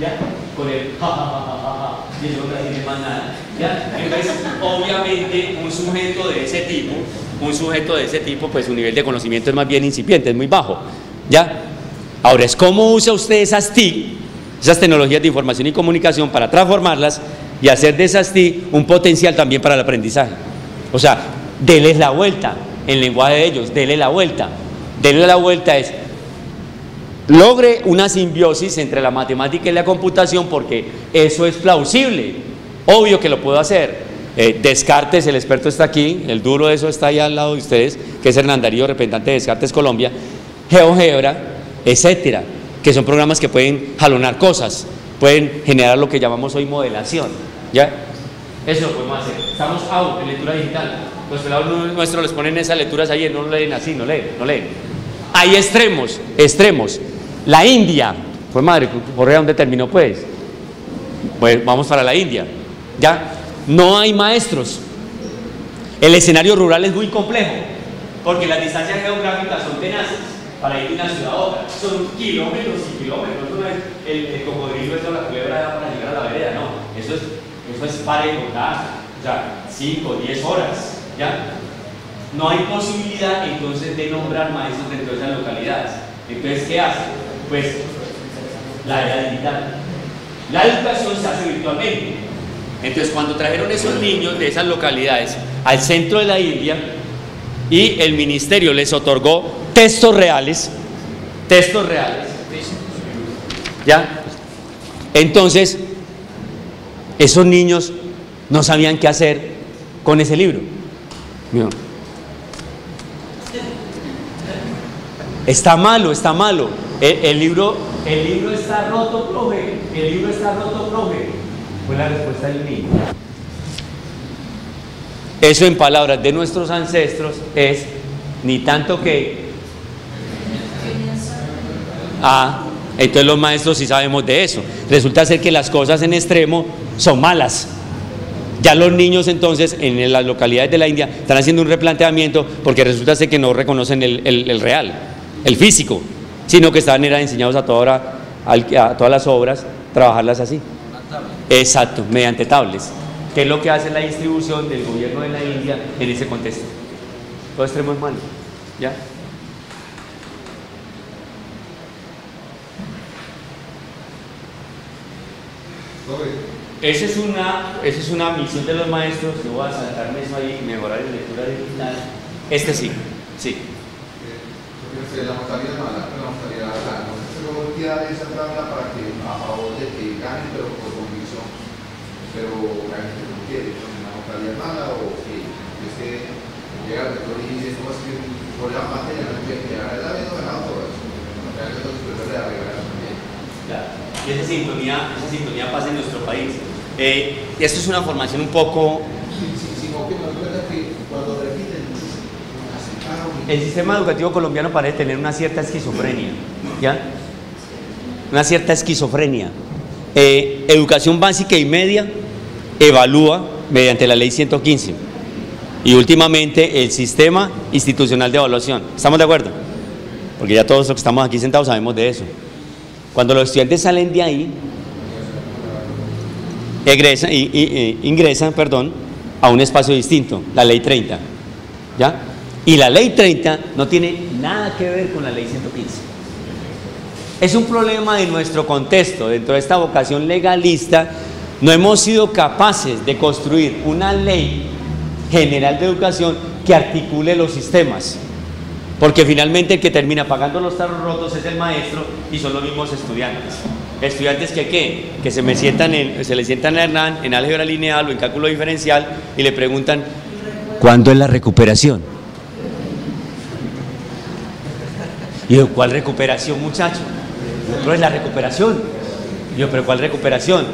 ¿ya? Con el ja, y eso no tiene más nada, ¿ya? Entonces, obviamente, un sujeto de ese tipo, pues su nivel de conocimiento es más bien incipiente, es muy bajo, ¿ya? Ahora es cómo usa usted esas TIC, esas tecnologías de información y comunicación, para transformarlas y hacer de esas TIC un potencial también para el aprendizaje. O sea, déles la vuelta, en lenguaje de ellos, déle la vuelta. Déle la vuelta es, logre una simbiosis entre la matemática y la computación, porque eso es plausible, obvio que lo puedo hacer. Descartes, el experto está aquí, el duro de eso está ahí al lado de ustedes, que es Hernán Darío, representante de Descartes Colombia, GeoGebra, etcétera, que son programas que pueden jalonar cosas, pueden generar lo que llamamos hoy modelación, ¿ya? Eso lo podemos hacer. Estamos out en lectura digital. Los pelados nuestros les ponen esas lecturas ahí, no leen así, no leen. Hay extremos. La India, pues madre, ¿por ahí dónde terminó pues? Pues vamos para la India. Ya, no hay maestros. El escenario rural es muy complejo, porque las distancias geográficas son tenaces. Para ir de una ciudad a otra, son kilómetros y kilómetros. No es el cocodrilo, eso la culebra para llegar a la vereda, no. Eso es para contar, o sea, 5, 10 horas, ¿ya? No hay posibilidad entonces de nombrar maestros dentro de esas localidades. Entonces, ¿qué hace? Pues la era digital. La educación se hace virtualmente. Entonces, cuando trajeron esos niños de esas localidades al centro de la India y el ministerio les otorgó textos reales, ¿ya? Entonces, esos niños no sabían qué hacer con ese libro. No. Está malo. El libro está roto, profe. Fue la respuesta del niño. Eso en palabras de nuestros ancestros es ni tanto que. Entonces los maestros sí sabemos de eso. Resulta ser que las cosas en extremo son malas. Ya los niños entonces en las localidades de la India están haciendo un replanteamiento porque resulta ser que no reconocen el real, el físico, sino que estaban enseñados a todas las obras, trabajarlas así. Exacto, mediante tablets, que es lo que hace la distribución del gobierno de la India en ese contexto. Todo extremo es malo, ¿ya? Esa es una misión de los maestros. Yo voy a saltarme eso ahí y mejorar en lectura digital. Sí. La mortalidad mala, no sé cómo queda esa tabla para que a favor de que ganen, pero por convicción, pero la gente no quiere, la mortalidad mala o que es que llega al rector y dice, ¿cómo es que por la materia no quiere quedar? Él ha habido ganado todo eso, realmente los superiores le arreglan también. Claro, y esa sintonía pasa en nuestro país. Esto es una formación un poco. Sí, no, que me acuerda que cuando repiten, el sistema educativo colombiano parece tener una cierta esquizofrenia, ¿ya? Una cierta esquizofrenia. Educación básica y media evalúa mediante la ley 115 y últimamente el sistema institucional de evaluación. ¿Estamos de acuerdo? Porque ya todos los que estamos aquí sentados sabemos de eso. Cuando los estudiantes salen de ahí, ingresan a un espacio distinto, la ley 30, ¿ya? Y la ley 30 no tiene nada que ver con la ley 115. Es un problema de nuestro contexto. Dentro de esta vocación legalista no hemos sido capaces de construir una ley general de educación que articule los sistemas, porque finalmente el que termina pagando los tarros rotos es el maestro y son los mismos estudiantes. Estudiantes que se le sientan a Hernán en álgebra lineal o en cálculo diferencial y le preguntan ¿cuándo es la recuperación? Y yo, ¿cuál recuperación, muchacho? No es la recuperación. Y yo, ¿pero cuál recuperación?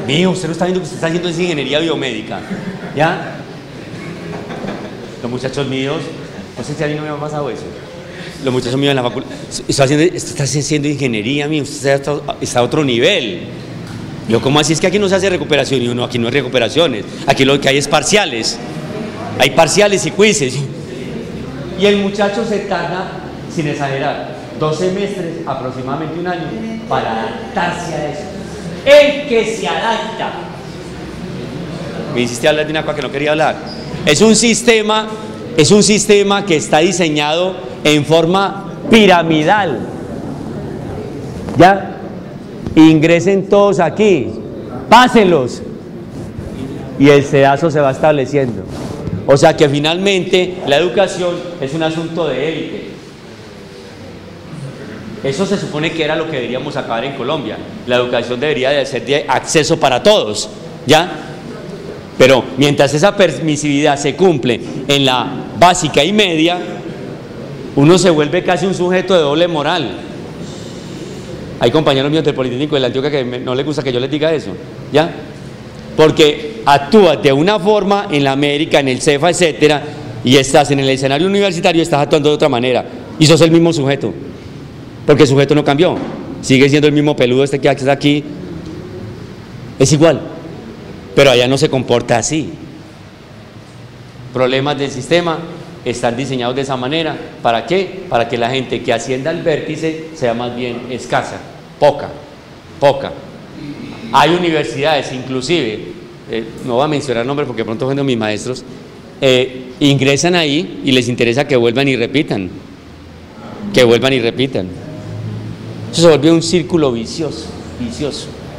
Mijo, usted no está viendo que usted está haciendo ingeniería biomédica, ¿ya? Los muchachos míos, no sé si a mí no me ha pasado eso. Los muchachos míos en la facultad, está haciendo ingeniería, mijo, usted está a otro nivel. Yo, ¿cómo así? Es que aquí no se hace recuperación. Y yo, no, aquí no hay recuperaciones, aquí lo que hay es parciales. Hay parciales y quizzes. Y el muchacho se tarda, sin exagerar, 2 semestres, aproximadamente 1 año, para adaptarse a eso. El que se adapta. Me hiciste hablar de una cosa que no quería hablar. Es un sistema que está diseñado en forma piramidal. ¿Ya? Ingresen todos aquí, pásenlos. Y el sedazo se va estableciendo. O sea que finalmente la educación es un asunto de élite. Eso se supone que era lo que deberíamos acabar en Colombia. La educación debería de ser de acceso para todos, ¿ya? Pero mientras esa permisividad se cumple en la básica y media, uno se vuelve casi un sujeto de doble moral. Hay compañeros míos del Politécnico de la Antioquia que no les gusta que yo les diga eso, ¿ya? Porque actúas de una forma en la América, en el CEFA, etcétera, y estás en el escenario universitario, estás actuando de otra manera, y sos el mismo sujeto, porque el sujeto no cambió, sigue siendo el mismo peludo este que está aquí, es igual, pero allá no se comporta así. Problemas del sistema están diseñados de esa manera. ¿Para qué? Para que la gente que ascienda al vértice sea más bien escasa, poca. Hay universidades, inclusive, no voy a mencionar nombres porque pronto ofendo a mis maestros, ingresan ahí y les interesa que vuelvan y repitan. Eso se vuelve un círculo vicioso,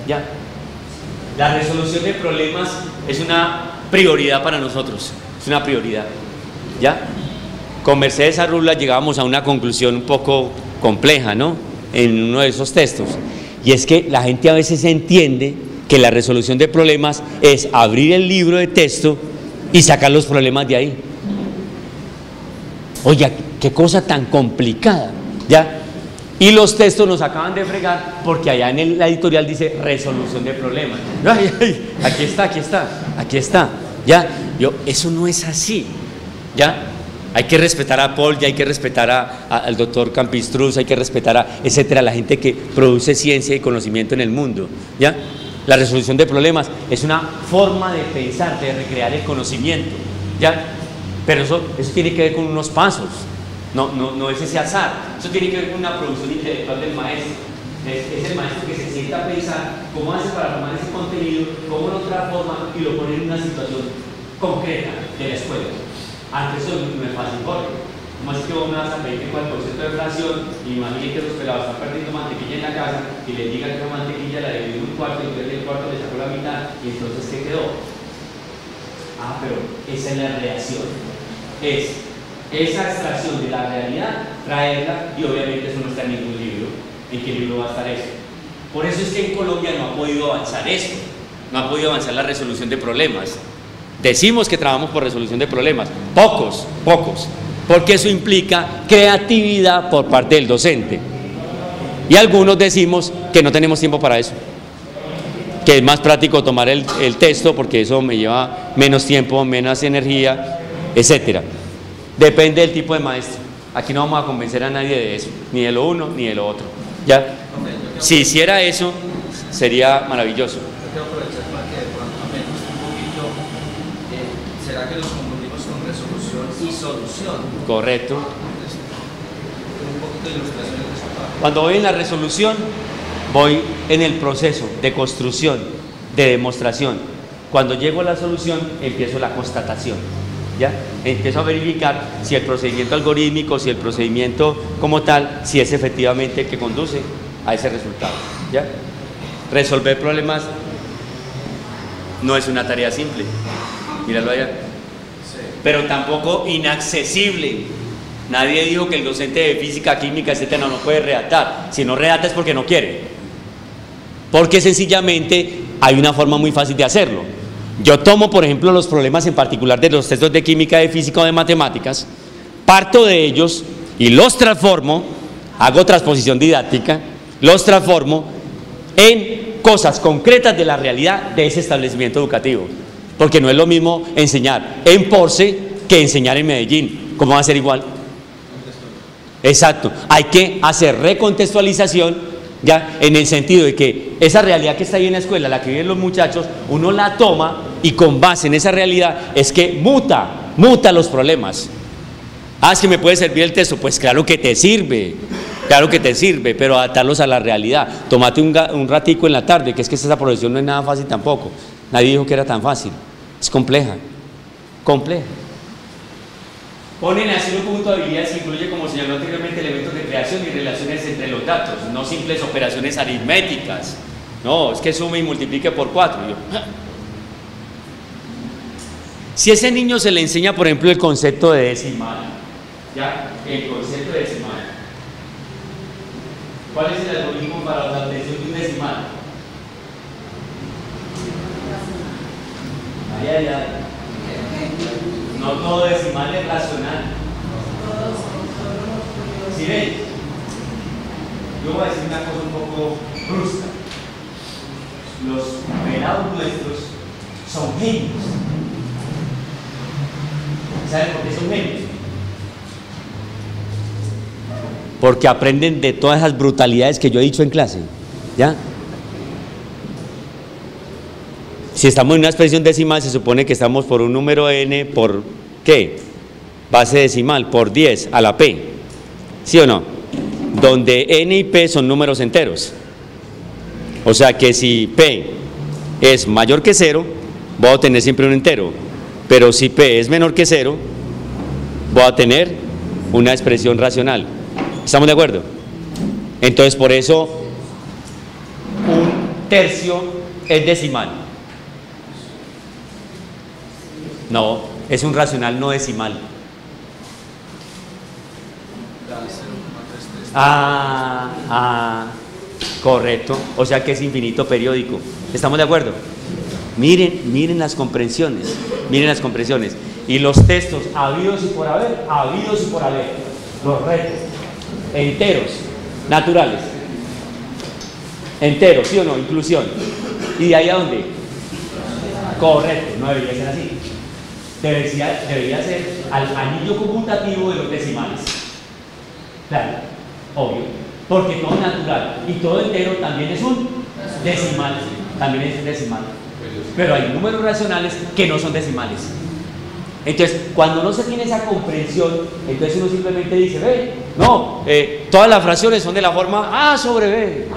¿ya? La resolución de problemas es una prioridad para nosotros, es una prioridad, ¿ya? Con Mercedes Arrula llegábamos a una conclusión un poco compleja, ¿no? En uno de esos textos, y es que la gente a veces entiende que la resolución de problemas es abrir el libro de texto y sacar los problemas de ahí. Oye, qué cosa tan complicada, ¿ya? Y los textos nos acaban de fregar porque allá en la editorial dice resolución de problemas. Ay, aquí está, ¿ya? Eso no es así, ¿ya? Hay que respetar a Paul, ya hay que respetar al doctor Campistruz, hay que respetar etcétera, la gente que produce ciencia y conocimiento en el mundo, ¿ya? La resolución de problemas es una forma de pensar, de recrear el conocimiento, ¿ya? Pero eso tiene que ver con unos pasos, no es ese azar, eso tiene que ver con una producción intelectual del maestro. Es el maestro que se sienta a pensar cómo hace para tomar ese contenido, cómo lo transforma y lo pone en una situación concreta de la escuela. Antes eso no es fácil, porque ¿cómo es que vos me vas a pedir que con el concepto de fracción, imagínate que los pelados están perdiendo mantequilla en la casa y les diga que esa mantequilla la dividió en un cuarto y entonces del cuarto le sacó la mitad y entonces ¿qué quedó? Pero esa es la reacción, es esa extracción de la realidad, traerla, y obviamente eso no está en ningún libro. ¿En qué libro va a estar eso? Por eso es que en Colombia no ha podido avanzar esto, no ha podido avanzar la resolución de problemas. Decimos que trabajamos por resolución de problemas, pocos, porque eso implica creatividad por parte del docente. Y algunos decimos que no tenemos tiempo para eso, que es más práctico tomar el texto porque eso me lleva menos tiempo, menos energía, etcétera. Depende del tipo de maestro. Aquí no vamos a convencer a nadie de eso, ni de lo uno ni de lo otro, ¿ya? Si hiciera eso, sería maravilloso. Quiero aprovechar para que de pronto menos un poquito, ¿será que nos confundimos con resolución y solución? Correcto. Un poquito de ilustración en esa parte. Cuando voy en la resolución, voy en el proceso de construcción, de demostración. Cuando llego a la solución, empiezo la constatación, ¿ya? Empiezo a verificar si el procedimiento algorítmico, si el procedimiento como tal, si es efectivamente el que conduce a ese resultado, ¿ya? Resolver problemas no es una tarea simple, míralo allá, pero tampoco inaccesible. Nadie dijo que el docente de física, química, etcétera, no puede redactar. Si no redacta es porque no quiere, porque sencillamente hay una forma muy fácil de hacerlo. Yo tomo, por ejemplo, los problemas en particular de los textos de química, de física o de matemáticas, parto de ellos y los transformo, hago transposición didáctica, los transformo en cosas concretas de la realidad de ese establecimiento educativo, porque no es lo mismo enseñar en Porce que enseñar en Medellín. ¿Cómo va a ser igual? Exacto, hay que hacer recontextualización, ya, en el sentido de que esa realidad que está ahí en la escuela, la que viven los muchachos, uno la toma y con base en esa realidad es que muta los problemas. Es que me puede servir el texto, pues claro que te sirve, pero adaptarlos a la realidad. Tómate un ratico en la tarde, que es que esa profesión no es nada fácil tampoco. Nadie dijo que era tan fácil, es compleja. Ponen así un conjunto de habilidades que incluye, como señaló anteriormente, elementos de creación y relaciones entre los datos, no simples operaciones aritméticas. No, es que sume y multiplique por 4. Si a ese niño se le enseña, por ejemplo, el concepto de decimal, ¿ya? El concepto de decimal. ¿Cuál es el algoritmo para la obtención de un decimal? Ay. No todo decimal es racional. ¿Sí ven? Yo voy a decir una cosa un poco brusca. Los pelados nuestros son genios. ¿Saben por qué son genios? Porque aprenden de todas esas brutalidades que yo he dicho en clase, ¿ya? Si estamos en una expresión decimal, se supone que estamos por un número n por, ¿qué? Base decimal, por 10 a la p, ¿sí o no? Donde n y p son números enteros. O sea que si p es mayor que 0, voy a obtener siempre un entero. Pero si p es menor que 0, voy a tener una expresión racional. ¿Estamos de acuerdo? Entonces, por eso, un tercio es decimal. No, es un racional no decimal. Correcto. O sea que es infinito periódico. ¿Estamos de acuerdo? Miren las comprensiones. Miren las comprensiones. Y los textos habidos y por haber, los retos, enteros, naturales. Enteros, ¿sí o no? Inclusión. ¿Y de ahí a dónde? Correcto, no debería ser así. Debería ser al anillo conmutativo de los decimales. Claro, obvio. Porque todo natural y todo entero también es un decimal. También es un decimal. Pero hay números racionales que no son decimales. Entonces, cuando no se tiene esa comprensión, entonces uno simplemente dice, ve, no, todas las fracciones son de la forma A sobre B.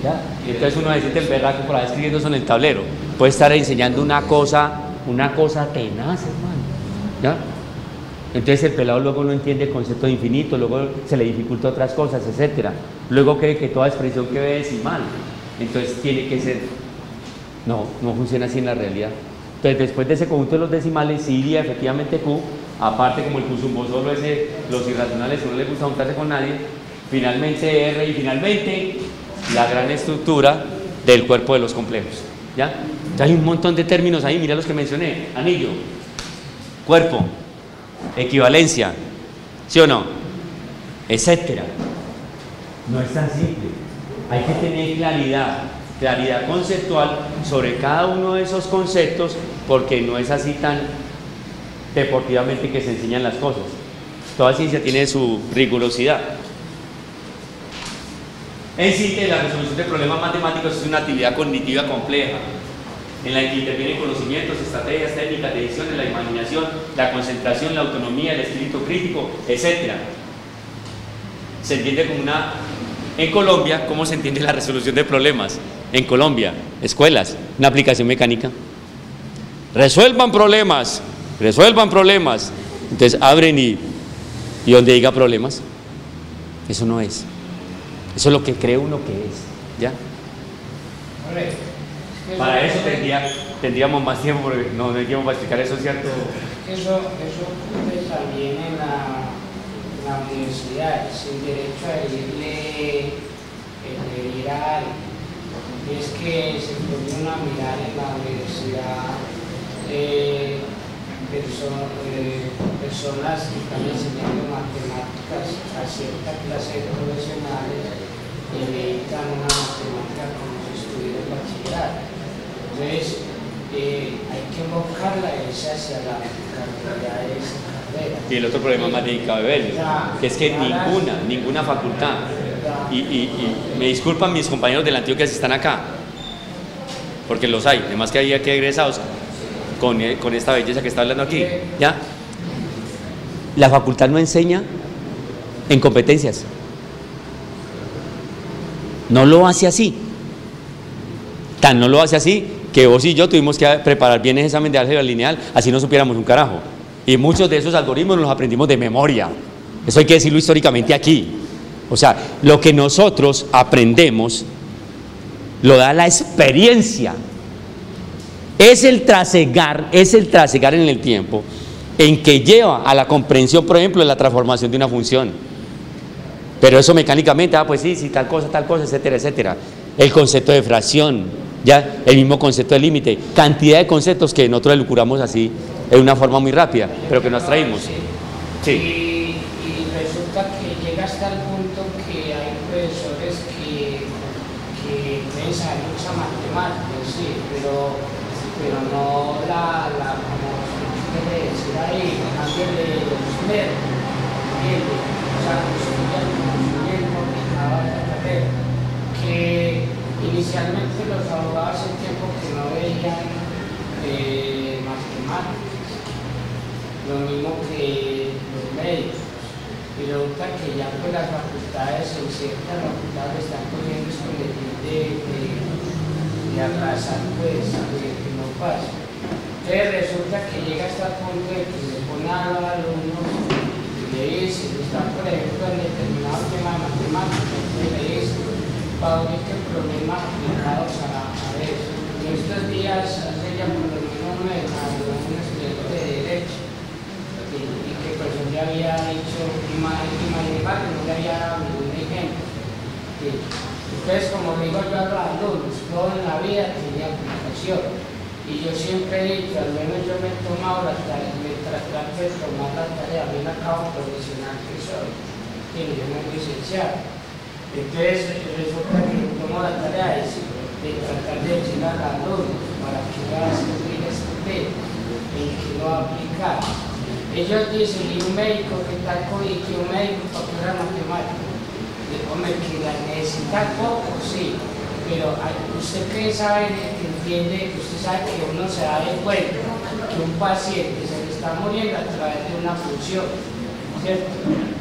¿Ya? Y entonces uno dice el berraco por ahí escribiendo eso en el tablero. Puede estar enseñando una cosa tenaz, hermano. ¿Ya? Entonces el pelado luego no entiende el concepto de infinito, luego se le dificulta otras cosas, etcétera. Luego cree que toda expresión que ve es decimal. Entonces tiene que ser. No funciona así en la realidad. Entonces después de ese conjunto de los decimales, sí iría efectivamente Q, aparte como el Q sumó solo ese, los irracionales que no les gusta juntarse con nadie, finalmente R y finalmente la gran estructura del cuerpo de los complejos. ¿Ya? Ya hay un montón de términos ahí, mira los que mencioné: anillo, cuerpo, equivalencia, ¿sí o no? Etcétera. No es tan simple. Hay que tener claridad conceptual sobre cada uno de esos conceptos, porque no es así tan deportivamente que se enseñan las cosas. Toda ciencia tiene su rigurosidad. En síntesis, la resolución de problemas matemáticos es una actividad cognitiva compleja, en la que intervienen conocimientos, estrategias, técnicas de edición, la imaginación, la concentración, la autonomía, el espíritu crítico, etc. Se entiende como una... En Colombia, ¿cómo se entiende la resolución de problemas? En Colombia, escuelas, una aplicación mecánica. Resuelvan problemas. Entonces abren y donde diga problemas. Eso no es. Eso es lo que cree uno que es. ¿Ya? Para eso tendríamos más tiempo, porque no tendríamos para explicar eso, ¿cierto? Eso ocurre también en la universidad, sin derecho a ir a alguien. Es que se pone uno a mirar en la universidad personas que están enseñando matemáticas a cierta clase de profesionales y dedican una matemática como si estuviera en bachillerato. Entonces, hay que enfocarla hacia la calidad de esa carrera. Y el otro problema más dedicado a Bebel, que es que ninguna facultad, y me disculpan mis compañeros de la Antioquia si están acá, porque los hay, además que hay aquí egresados con esta belleza que está hablando aquí, ¿ya? La facultad no enseña en competencias, no lo hace así, no lo hace así que vos y yo tuvimos que preparar bien ese examen de álgebra lineal, así no supiéramos un carajo, y muchos de esos algoritmos los aprendimos de memoria. Eso hay que decirlo históricamente aquí. O sea, lo que nosotros aprendemos lo da la experiencia. Es el trasegar en el tiempo en que lleva a la comprensión, por ejemplo, de la transformación de una función. Pero eso mecánicamente, pues sí, tal cosa, etcétera, etcétera. El concepto de fracción, ya, el mismo concepto de límite, cantidad de conceptos que nosotros elucubramos así de una forma muy rápida, pero que nos traímos. Sí. Y resulta que llega hasta el punto que hay profesores que pueden saber mucha matemática, sí, pero pero no como quiere decir ahí, cámbiale los verbos, o sea, construye el complicado de la carrera, que inicialmente los abogados hace tiempo que no veían matemáticas, lo mismo que los médicos. Y resulta que ya pues las facultades, en ciertas facultades están cogiendo con el fin de arrasar pues que no pase. Entonces resulta que llega hasta el punto de que le pone a los alumnos y le dice, están por ejemplo en determinado tema de matemáticas, entonces le dice, para ver qué problemas aplicados a eso. En estos días, hace ya por lo menos un mes, habló un estudiante de Derecho, y que pues yo le había dicho, imaginar que no le había dado ningún ejemplo. Entonces, como digo yo a los alumnos, todo en la vida tiene aplicación. Y yo siempre he dicho, al menos yo me he tomado la tarea, me trato de tomar la tarea, bien acabo profesional que soy, y yo no soy licenciado. Entonces, resulta que me tomo la tarea de tratar de decirle a los alumnos para que va a servir este tema, en que lo va a aplicar. Ellos dicen, y un médico que está con y que un médico para que era matemático. Hombre, que la necesita poco, sí, pero usted que sabe, que entiende, usted sabe que uno se da de cuenta que un paciente se le está muriendo a través de una función, ¿cierto?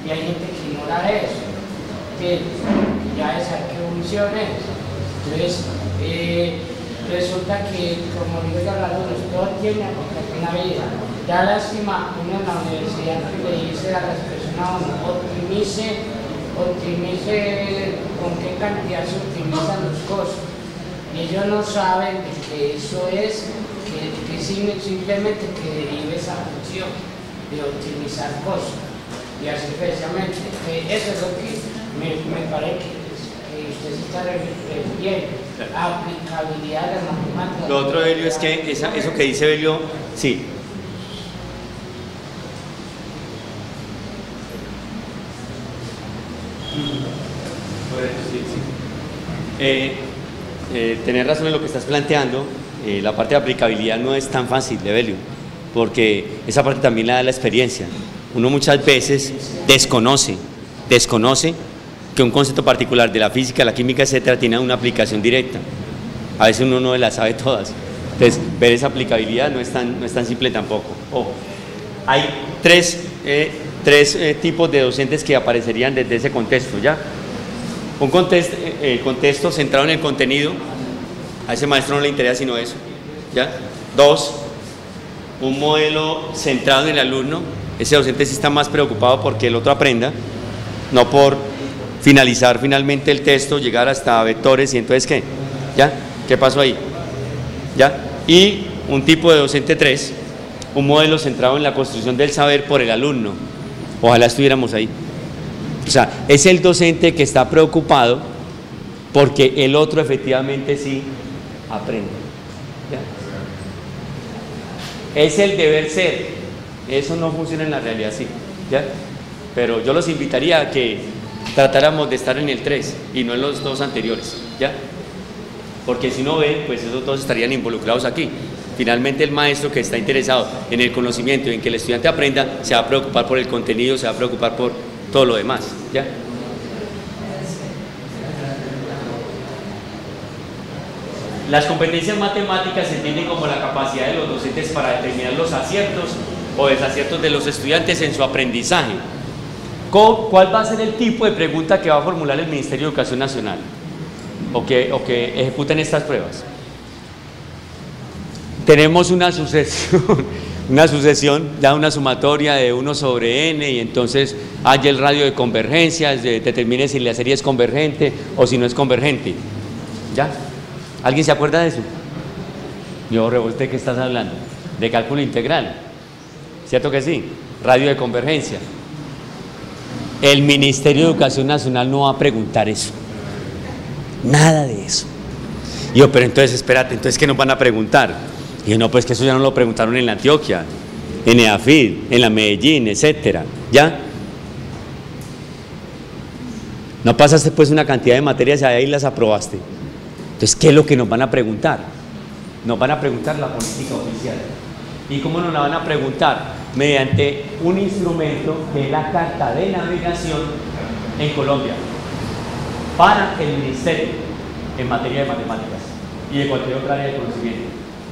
Y hay gente que ignora eso, que ya sabe qué función es. Entonces, resulta que, como digo yo a los alumnos, todo tiene aplicación en la vida. Da lástima uno en la universidad que le dice a las personas, optimice con qué cantidad se optimizan los costos. Y ellos no saben que eso es, que simplemente que derive esa función de optimizar costos. Y así precisamente, eso es lo que me parece que usted se está refiriendo, aplicabilidad de las matemáticas. Lo otro, Belio, es que eso que dice Belio, sí. Tener razón en lo que estás planteando, la parte de aplicabilidad no es tan fácil, Belio, porque esa parte también la da la experiencia. Uno muchas veces desconoce que un concepto particular de la física, la química, etcétera, tiene una aplicación directa. A veces uno no las sabe todas. Entonces, ver esa aplicabilidad no es tan simple tampoco. Ojo, hay tres tipos de docentes que aparecerían desde ese contexto, ¿ya? Un contexto centrado en el contenido, a ese maestro no le interesa sino eso, ¿ya? 2, un modelo centrado en el alumno, ese docente sí está más preocupado porque el otro aprenda, no por finalizar finalmente el texto, llegar hasta vectores y entonces ¿qué? ¿Ya? ¿Qué pasó ahí? ¿Ya? Y un tipo de docente 3, un modelo centrado en la construcción del saber por el alumno, ojalá estuviéramos ahí. O sea, es el docente que está preocupado porque el otro efectivamente sí aprende. ¿Ya? Es el deber ser. Eso no funciona en la realidad así. ¿Ya? Pero yo los invitaría a que tratáramos de estar en el 3 y no en los 2 anteriores. ¿Ya? Porque si no ven, pues esos dos estarían involucrados aquí. Finalmente el maestro que está interesado en el conocimiento y en que el estudiante aprenda, se va a preocupar por el contenido, se va a preocupar por todo lo demás, ¿ya? Las competencias matemáticas se entienden como la capacidad de los docentes para determinar los aciertos o desaciertos de los estudiantes en su aprendizaje. ¿Cuál va a ser el tipo de pregunta que va a formular el Ministerio de Educación Nacional o que ejecutan estas pruebas? Tenemos una sucesión, da una sumatoria de 1 sobre n y entonces hay el radio de convergencia, determine si la serie es convergente o si no es convergente. ¿Ya? ¿Alguien se acuerda de eso? Yo revolté, ¿qué estás hablando? De cálculo integral. ¿Cierto que sí? Radio de convergencia. El Ministerio de Educación Nacional no va a preguntar eso. Nada de eso. Yo, pero entonces, espérate, entonces ¿qué nos van a preguntar? Y yo, no, pues que eso ya no lo preguntaron en la Antioquia, en EAFID, en la Medellín, etcétera. ¿Ya? No pasaste pues una cantidad de materias y ahí las aprobaste. Entonces, ¿qué es lo que nos van a preguntar? Nos van a preguntar la política oficial. ¿Y cómo nos la van a preguntar? Mediante un instrumento que es la Carta de Navegación en Colombia para el Ministerio en materia de matemáticas y de cualquier otra área de conocimiento,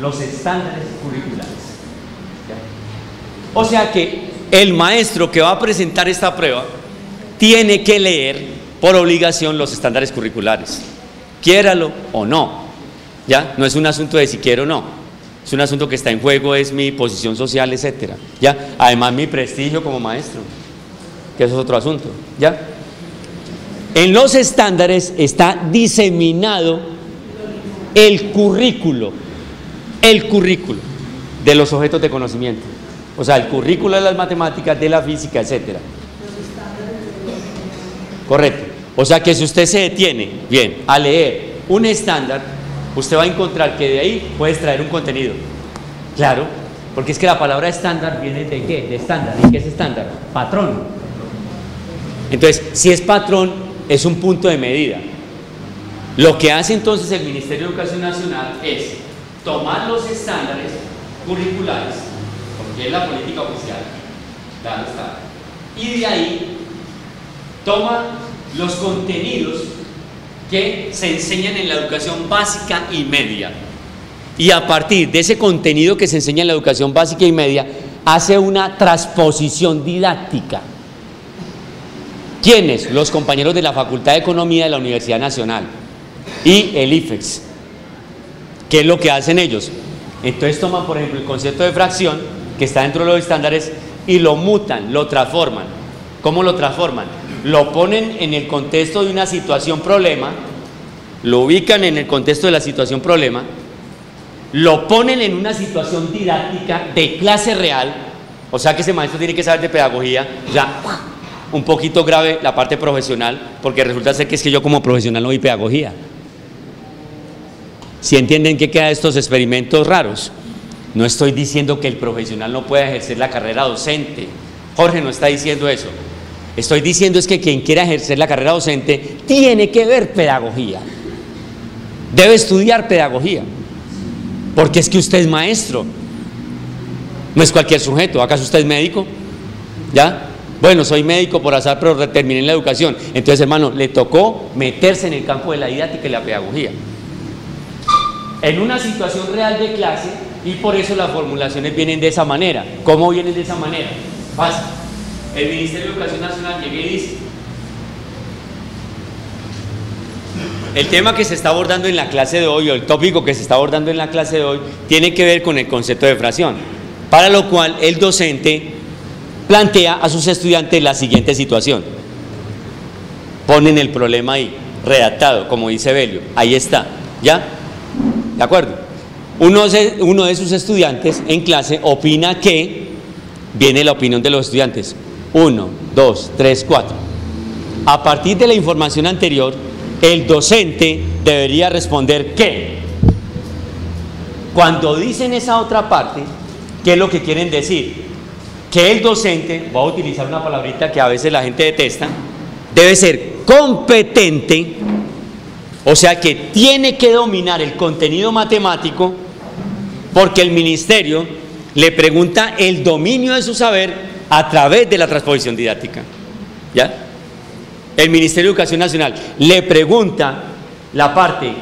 los estándares curriculares. ¿Ya? O sea que el maestro que va a presentar esta prueba tiene que leer por obligación los estándares curriculares, quiéralo o no. ¿Ya? No es un asunto de si quiero o no, es un asunto que está en juego, es mi posición social, etcétera. ¿Ya? Además mi prestigio como maestro, que eso es otro asunto. ¿Ya? En los estándares está diseminado el currículo de los objetos de conocimiento, o sea, el currículo de las matemáticas, de la física, etcétera. Correcto. O sea que si usted se detiene, bien, a leer un estándar, usted va a encontrar que de ahí puede extraer un contenido. Claro, porque es que la palabra estándar viene de ¿qué? De estándar. ¿Y qué es estándar? Patrón. Entonces, si es patrón, es un punto de medida. Lo que hace entonces el Ministerio de Educación Nacional es tomar los estándares curriculares, porque es la política oficial, claro está, y de ahí toma los contenidos que se enseñan en la educación básica y media, y a partir de ese contenido que se enseña en la educación básica y media hace una transposición didáctica. ¿Quiénes? Los compañeros de la Facultad de Economía de la Universidad Nacional y el IFEX. ¿Qué es lo que hacen ellos? Entonces toman, por ejemplo, el concepto de fracción que está dentro de los estándares y lo mutan, lo transforman. ¿Cómo lo transforman? Lo ponen en el contexto de una situación problema, lo ubican en el contexto de la situación problema, lo ponen en una situación didáctica de clase real, o sea que ese maestro tiene que saber de pedagogía, ya un poquito grave la parte profesional, porque resulta ser que es que yo como profesional no vi pedagogía. ¿Sí entienden qué queda de estos experimentos raros? No estoy diciendo que el profesional no pueda ejercer la carrera docente. Jorge no está diciendo eso. Estoy diciendo es que quien quiera ejercer la carrera docente tiene que ver pedagogía. Debe estudiar pedagogía. Porque es que usted es maestro. No es cualquier sujeto. ¿Acaso usted es médico? ¿Ya? Bueno, soy médico por azar, pero terminé en la educación. Entonces, hermano, le tocó meterse en el campo de la didáctica y la pedagogía. En una situación real de clase, y por eso las formulaciones vienen de esa manera. ¿Cómo vienen de esa manera? Fácil. El Ministerio de Educación Nacional llega y dice: el tema que se está abordando en la clase de hoy, o el tópico que se está abordando en la clase de hoy, tiene que ver con el concepto de fracción, para lo cual el docente plantea a sus estudiantes la siguiente situación. Ponen el problema ahí, redactado, como dice Belio, ahí está, ¿ya? ¿De acuerdo? Uno de sus estudiantes en clase opina que, viene la opinión de los estudiantes, 1, 2, 3, 4. A partir de la información anterior, el docente debería responder que, cuando dicen esa otra parte, ¿qué es lo que quieren decir? Que el docente, voy a utilizar una palabrita que a veces la gente detesta, debe ser competente, o sea que tiene que dominar el contenido matemático, porque el ministerio le pregunta el dominio de su saber a través de la transposición didáctica. ¿Ya? El Ministerio de Educación Nacional le pregunta la parte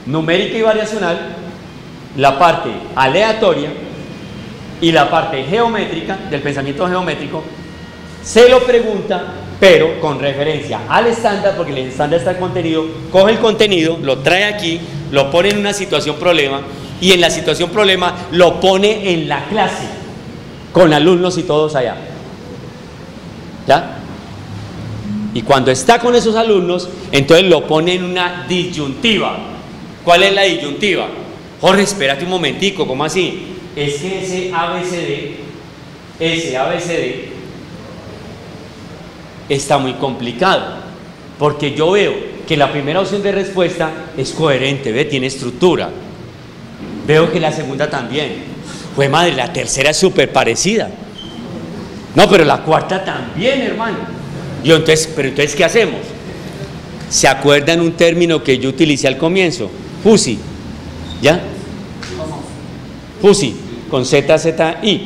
numérica y variacional, la parte aleatoria y la parte geométrica, del pensamiento geométrico, se lo pregunta, pero con referencia al estándar, porque en el estándar está el contenido, coge el contenido, lo trae aquí, lo pone en una situación problema, y en la situación problema lo pone en la clase, con alumnos y todos allá. ¿Ya? Y cuando está con esos alumnos, entonces lo pone en una disyuntiva. ¿Cuál es la disyuntiva? Jorge, espérate un momentico, ¿cómo así? Es que ese ABCD está muy complicado, porque yo veo que la primera opción de respuesta es coherente, ¿ve? Tiene estructura. Veo que la segunda también. Pues madre, la tercera es súper parecida. No, pero la cuarta también, hermano. Y entonces, pero entonces, ¿qué hacemos? ¿Se acuerdan un término que yo utilicé al comienzo? FUSI. ¿Ya? FUSI, con ZZI.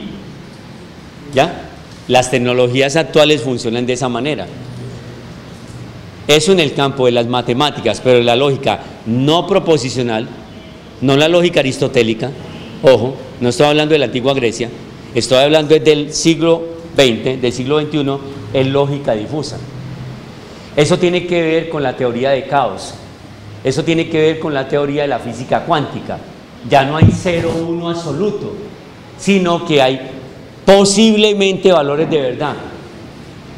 ¿Ya? Las tecnologías actuales funcionan de esa manera. Eso en el campo de las matemáticas, pero en la lógica no proposicional, no la lógica aristotélica, ojo, no estoy hablando de la antigua Grecia, estoy hablando del siglo XX, del siglo XXI, en lógica difusa. Eso tiene que ver con la teoría de caos, eso tiene que ver con la teoría de la física cuántica. Ya no hay 0 o 1 absoluto, sino que hay posiblemente valores de verdad.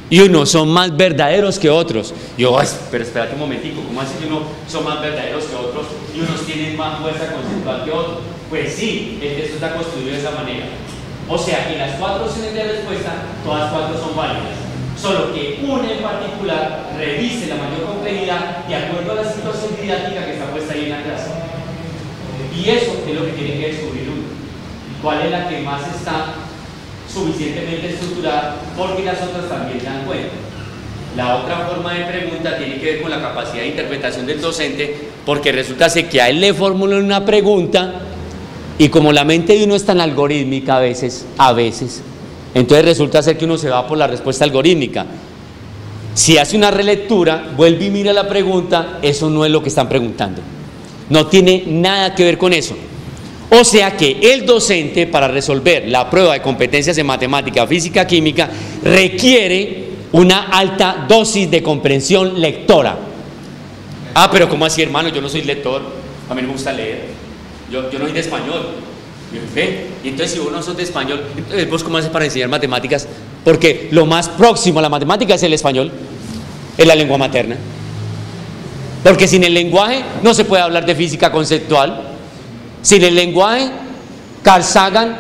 Y unos son más verdaderos que otros. Yo, pero espérate un momentico, ¿cómo así que unos son más verdaderos que otros y unos tienen más fuerza conceptual que otros? Pues sí, el texto está construido de esa manera. O sea que las 4 opciones de respuesta, todas 4 son válidas. Solo que una en particular revise la mayor complejidad de acuerdo a la situación didáctica que está puesta ahí en la clase. Y eso es lo que tiene que descubrir uno. ¿Cuál es la que más está suficientemente estructurada? Porque las otras también se dan cuenta. La otra forma de pregunta tiene que ver con la capacidad de interpretación del docente, porque resulta ser que a él le formulan una pregunta y como la mente de uno es tan algorítmica a veces, entonces resulta ser que uno se va por la respuesta algorítmica. Si hace una relectura, vuelve y mira la pregunta, eso no es lo que están preguntando. No tiene nada que ver con eso. O sea que el docente, para resolver la prueba de competencias en matemática, física, química, requiere una alta dosis de comprensión lectora. Ah, pero ¿cómo así, hermano? Yo no soy lector, a mí no me gusta leer. Yo no soy de español. Y entonces, si vos no sos de español, entonces vos ¿cómo haces para enseñar matemáticas? Porque lo más próximo a la matemática es el español, es la lengua materna. Porque sin el lenguaje no se puede hablar de física conceptual. Sin el lenguaje, Carl Sagan,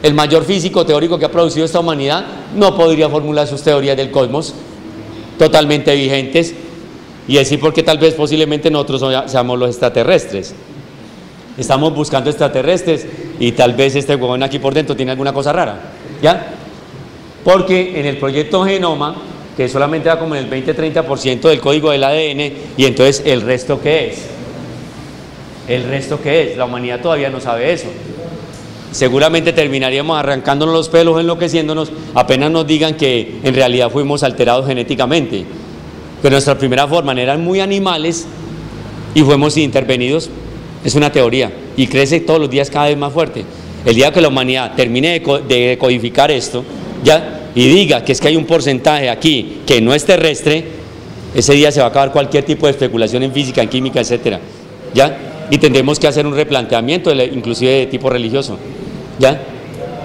el mayor físico teórico que ha producido esta humanidad, no podría formular sus teorías del cosmos totalmente vigentes y decir porque tal vez posiblemente nosotros seamos los extraterrestres. Estamos buscando extraterrestres y tal vez este huevón aquí por dentro tiene alguna cosa rara, ¿ya? Porque en el proyecto Genoma, que solamente da como en el 20-30% del código del ADN, y entonces ¿el resto qué es? ¿El resto qué es? La humanidad todavía no sabe eso. Seguramente terminaríamos arrancándonos los pelos, enloqueciéndonos, apenas nos digan que en realidad fuimos alterados genéticamente. Que nuestra primera forma eran muy animales y fuimos intervenidos. Es una teoría y crece todos los días cada vez más fuerte. El día que la humanidad termine de decodificar esto, ¿ya? Y diga que es que hay un porcentaje aquí que no es terrestre, ese día se va a acabar cualquier tipo de especulación en física, en química, etcétera, ¿ya? Y tendremos que hacer un replanteamiento, inclusive de tipo religioso, ¿ya?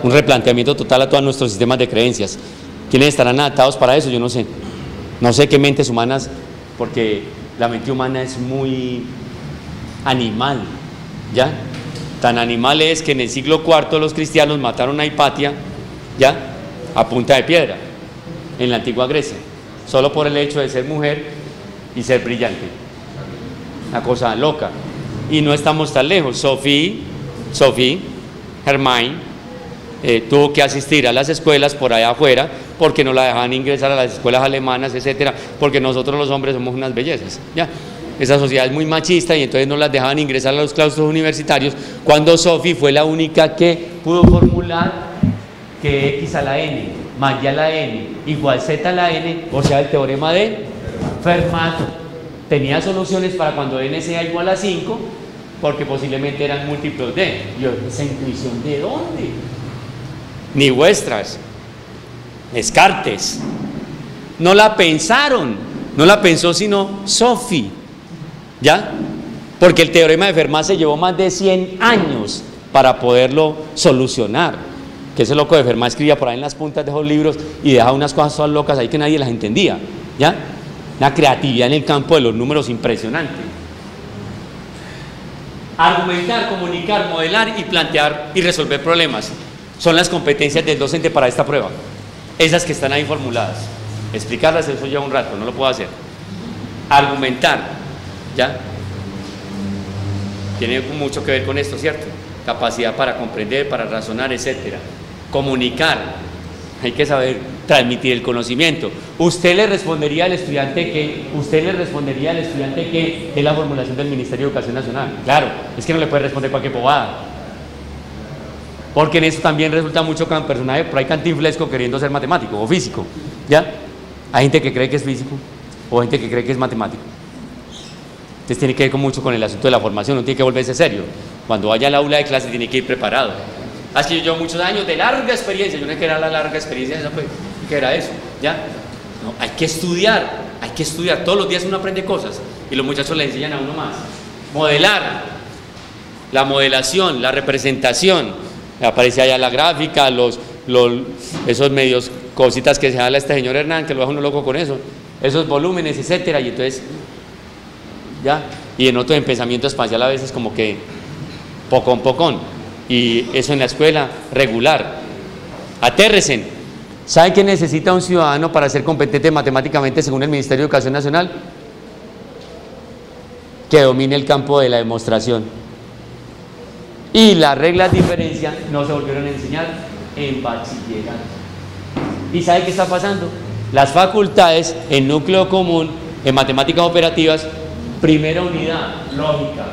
Un replanteamiento total a todos nuestros sistemas de creencias. ¿Quiénes estarán adaptados para eso? Yo no sé. No sé qué mentes humanas, porque la mente humana es muy animal, ¿ya? Tan animal es que en el siglo IV los cristianos mataron a Hipatia, ¿ya? A punta de piedra, en la antigua Grecia, solo por el hecho de ser mujer y ser brillante. Una cosa loca. Y no estamos tan lejos. Sophie Hermine tuvo que asistir a las escuelas por allá afuera porque no la dejaban ingresar a las escuelas alemanas, etcétera, porque nosotros los hombres somos unas bellezas, ¿ya? Esa sociedad es muy machista y entonces no las dejaban ingresar a los claustros universitarios, cuando Sophie fue la única que pudo formular que X a la N más Y a la N igual Z a la N, o sea el teorema de Fermat. Tenía soluciones para cuando N sea igual a 5, porque posiblemente eran múltiplos de. Yo, ¿esa intuición de dónde? Ni vuestras. Descartes. No la pensaron, no la pensó sino Sophie, ¿ya? Porque el teorema de Fermat se llevó más de 100 años para poderlo solucionar. Que ese loco de Fermat escribía por ahí en las puntas de esos libros y dejaba unas cosas todas locas ahí que nadie las entendía, ¿ya? Una creatividad en el campo de los números impresionante. Argumentar, comunicar, modelar y plantear y resolver problemas son las competencias del docente para esta prueba. Esas que están ahí formuladas. Explicarlas, eso lleva un rato, no lo puedo hacer. Argumentar, ¿ya? Tiene mucho que ver con esto, ¿cierto? Capacidad para comprender, para razonar, etcétera. Comunicar, hay que saber transmitir el conocimiento. Usted le respondería al estudiante que es la formulación del Ministerio de Educación Nacional. Claro, es que no le puede responder cualquier bobada. porque en eso también resulta mucho personaje, por ahí cantinflesco queriendo ser matemático o físico, ¿ya? Hay gente que cree que es físico o gente que cree que es matemático. Entonces tiene que ver mucho con el asunto de la formación, no tiene que volverse serio. Cuando vaya al aula de clase tiene que ir preparado. Así que yo llevo muchos años de larga experiencia, yo no sé qué era la larga experiencia, esa pues, ¿qué era eso? ¿Ya? No, hay que estudiar, todos los días uno aprende cosas y los muchachos le enseñan a uno más. Modelar, la modelación, la representación, aparece allá la gráfica, esos medios, cositas que se habla este señor Hernán, que lo deja uno loco con eso, esos volúmenes, etcétera, y entonces, ya, y en otro en pensamiento espacial a veces como que pocón, y eso en la escuela, regular. Atérrecen. ¿Saben qué necesita un ciudadano para ser competente matemáticamente según el Ministerio de Educación Nacional? Que domine el campo de la demostración. Y las reglas de diferencia no se volvieron a enseñar en bachillerato. ¿Y saben qué está pasando? Las facultades en núcleo común, en matemáticas operativas, primera unidad, lógica.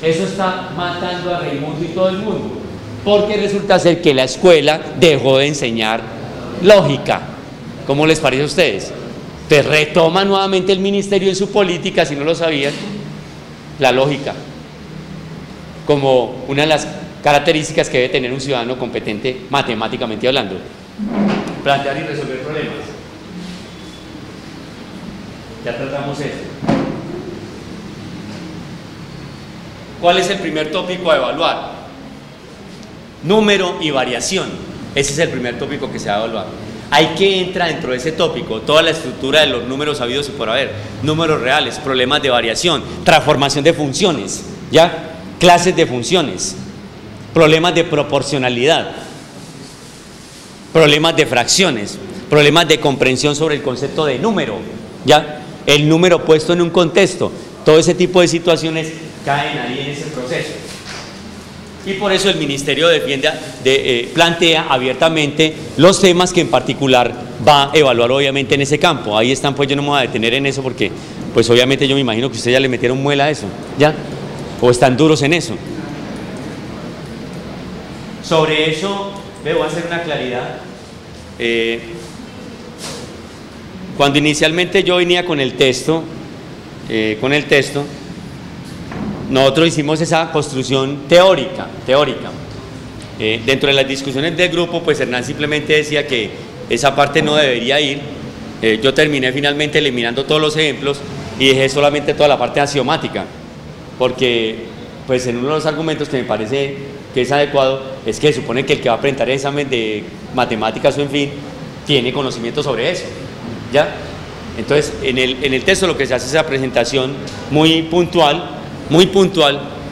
Eso está matando a Raimundo y todo el mundo, porque resulta ser que la escuela dejó de enseñar lógica. ¿Cómo les parece a ustedes? Pues retoma nuevamente el ministerio en su política, si no lo sabían, la lógica como una de las características que debe tener un ciudadano competente matemáticamente hablando. Plantear y resolver problemas. Ya tratamos eso. ¿Cuál es el primer tópico a evaluar? Número y variación. Ese es el primer tópico que se va a evaluar. Hay que entrar dentro de ese tópico toda la estructura de los números habidos y por haber. Números reales, problemas de variación, transformación de funciones, ¿ya? Clases de funciones, problemas de proporcionalidad, problemas de fracciones, problemas de comprensión sobre el concepto de número, ¿ya? El número puesto en un contexto. Todo ese tipo de situaciones caen ahí en ese proceso. Y por eso el Ministerio plantea abiertamente los temas que en particular va a evaluar obviamente en ese campo. Ahí están, pues yo no me voy a detener en eso porque pues obviamente yo me imagino que ustedes ya le metieron muela a eso, ¿ya? O están duros en eso. Sobre eso voy a hacer una claridad. Cuando inicialmente yo venía con el texto, nosotros hicimos esa construcción teórica. Dentro de las discusiones del grupo, pues Hernán simplemente decía que esa parte no debería ir. Yo terminé finalmente eliminando todos los ejemplos y dejé solamente toda la parte axiomática, porque pues en uno de los argumentos que me parece que es adecuado es que se supone que el que va a presentar el examen de matemáticas o en fin, tiene conocimiento sobre eso, ¿ya? Entonces, en el texto lo que se hace es esa presentación muy puntual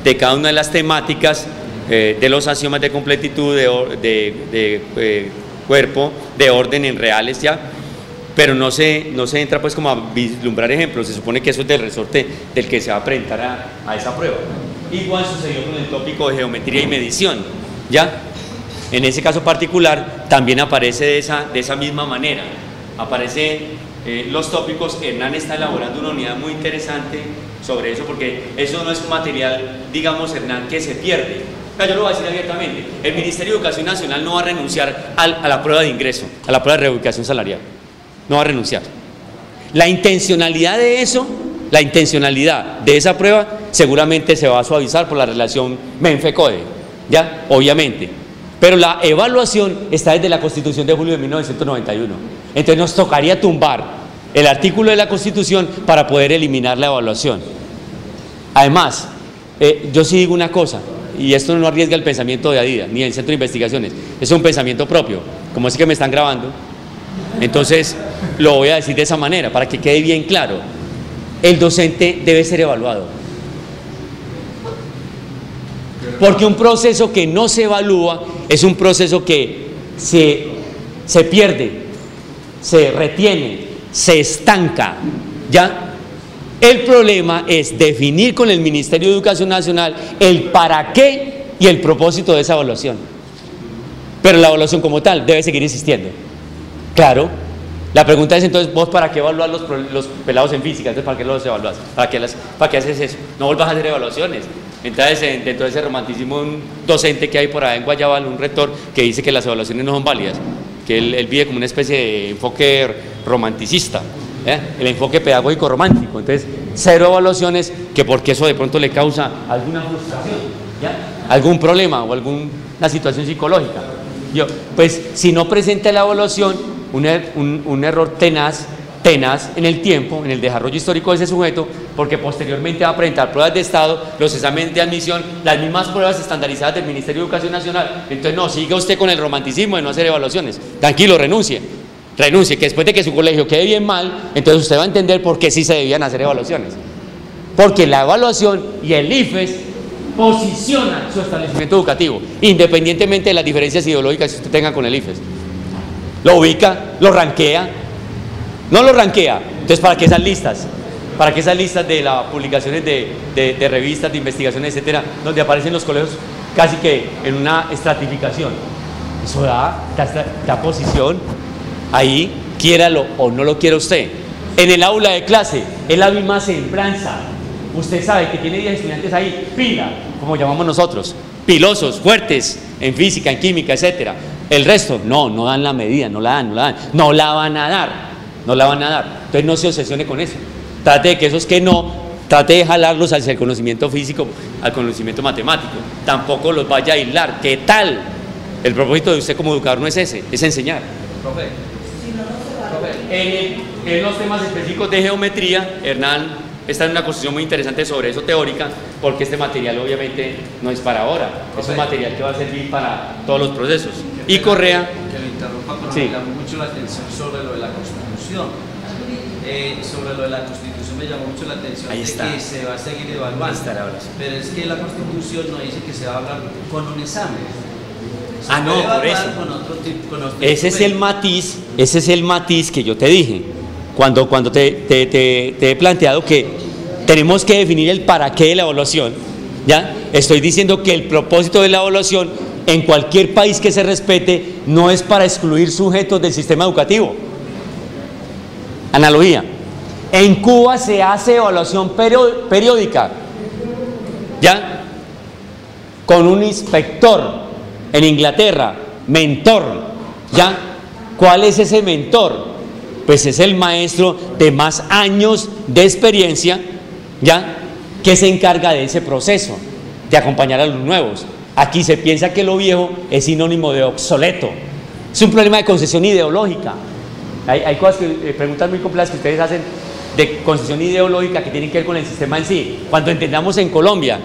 de cada una de las temáticas, de los axiomas de completitud, de cuerpo, de orden en reales, ¿ya? Pero no se entra pues como a vislumbrar ejemplos, se supone que eso es del resorte del que se va a presentar a esa prueba. Igual sucedió con el tópico de geometría y medición, ¿ya? En ese caso particular también aparece de esa misma manera, los tópicos. Hernán está elaborando una unidad muy interesante sobre eso, porque eso no es un material, digamos, Hernán, que se pierde. Yo lo voy a decir abiertamente, el Ministerio de Educación Nacional no va a renunciar a la prueba de ingreso, a la prueba de reubicación salarial, no va a renunciar. La intencionalidad de esa prueba seguramente se va a suavizar por la relación MENFE-CODE, ¿ya? Obviamente. Pero la evaluación está desde la Constitución de julio de 1991. Entonces nos tocaría tumbar el artículo de la Constitución para poder eliminar la evaluación. Además, yo sí digo una cosa, y esto no arriesga el pensamiento de ADIDA, ni el Centro de Investigaciones, es un pensamiento propio, como es que me están grabando, entonces lo voy a decir de esa manera, para que quede bien claro. El docente debe ser evaluado, porque un proceso que no se evalúa es un proceso que se pierde, se retiene, se estanca, ¿ya? El problema es definir con el Ministerio de Educación Nacional el para qué y el propósito de esa evaluación. Pero la evaluación como tal debe seguir existiendo. Claro, la pregunta es entonces, ¿vos para qué evaluar los pelados en física? Entonces, ¿para qué los evaluás? ¿Para qué haces eso? No vuelvas a hacer evaluaciones. Entonces, dentro de ese romanticismo, un docente que hay por ahí en Guayabal, un rector, que dice que las evaluaciones no son válidas, que él vive como una especie de enfoque romanticista, el enfoque pedagógico romántico. Entonces, cero evaluaciones, que porque eso de pronto le causa alguna frustración, ¿ya? Algún problema o alguna situación psicológica. Pues si no presenta la evaluación, un error tenaz en el tiempo, en el desarrollo histórico de ese sujeto, porque posteriormente va a presentar pruebas de estado, los exámenes de admisión, las mismas pruebas estandarizadas del Ministerio de Educación Nacional. Entonces no, siga usted con el romanticismo de no hacer evaluaciones, tranquilo, renuncie, que después de que su colegio quede bien mal, entonces usted va a entender por qué sí se debían hacer evaluaciones, porque la evaluación y el IFES posicionan su establecimiento educativo, independientemente de las diferencias ideológicas que usted tenga con el IFES. Lo ubica, lo ranquea. No lo ranquea. Entonces, ¿para qué esas listas? ¿Para qué esas listas de las publicaciones de revistas, de investigaciones, etcétera, donde aparecen los colegios casi que en una estratificación? Eso da posición ahí, quiéralo o no lo quiera usted. En el aula de clase es la misma semblanza. Usted sabe que tiene 10 estudiantes ahí, pila, como llamamos nosotros, pilosos, fuertes en física, en química, etcétera. El resto, no dan la medida, no la dan, no la van a dar. Entonces no se obsesione con eso. Trate de que esos que no, trate de jalarlos hacia el conocimiento físico, al conocimiento matemático. Tampoco los vaya a aislar. ¿Qué tal? El propósito de usted como educador no es ese, es enseñar. Profe, En los temas específicos de geometría, Hernán está en una construcción muy interesante sobre eso teórica, porque este material obviamente no es para ahora, es un material que va a servir para todos los procesos. Y Correa... Que lo interrumpa, pero sí. me llamó mucho la atención sobre lo de la Constitución. Sobre lo de la Constitución me llamó mucho la atención Ahí está. de que se va a seguir evaluando. Ahí está la evaluación. Pero es que la Constitución no dice que se va a hablar con un examen. No, por eso. Con otro Ese es el matiz que yo te dije cuando te he planteado que tenemos que definir el para qué de la evaluación. ¿Ya? Estoy diciendo que el propósito de la evaluación en cualquier país que se respete no es para excluir sujetos del sistema educativo. Analogía. En Cuba se hace evaluación periódica, ¿ya? Con un inspector. En Inglaterra, mentor, ¿ya? ¿Cuál es ese mentor? Pues es el maestro de más años de experiencia, ¿ya? Que se encarga de ese proceso, de acompañar a los nuevos. Aquí se piensa que lo viejo es sinónimo de obsoleto. Es un problema de concesión ideológica. Hay cosas preguntas muy complejas que ustedes hacen de concesión ideológica que tienen que ver con el sistema en sí. Cuando entendamos en Colombia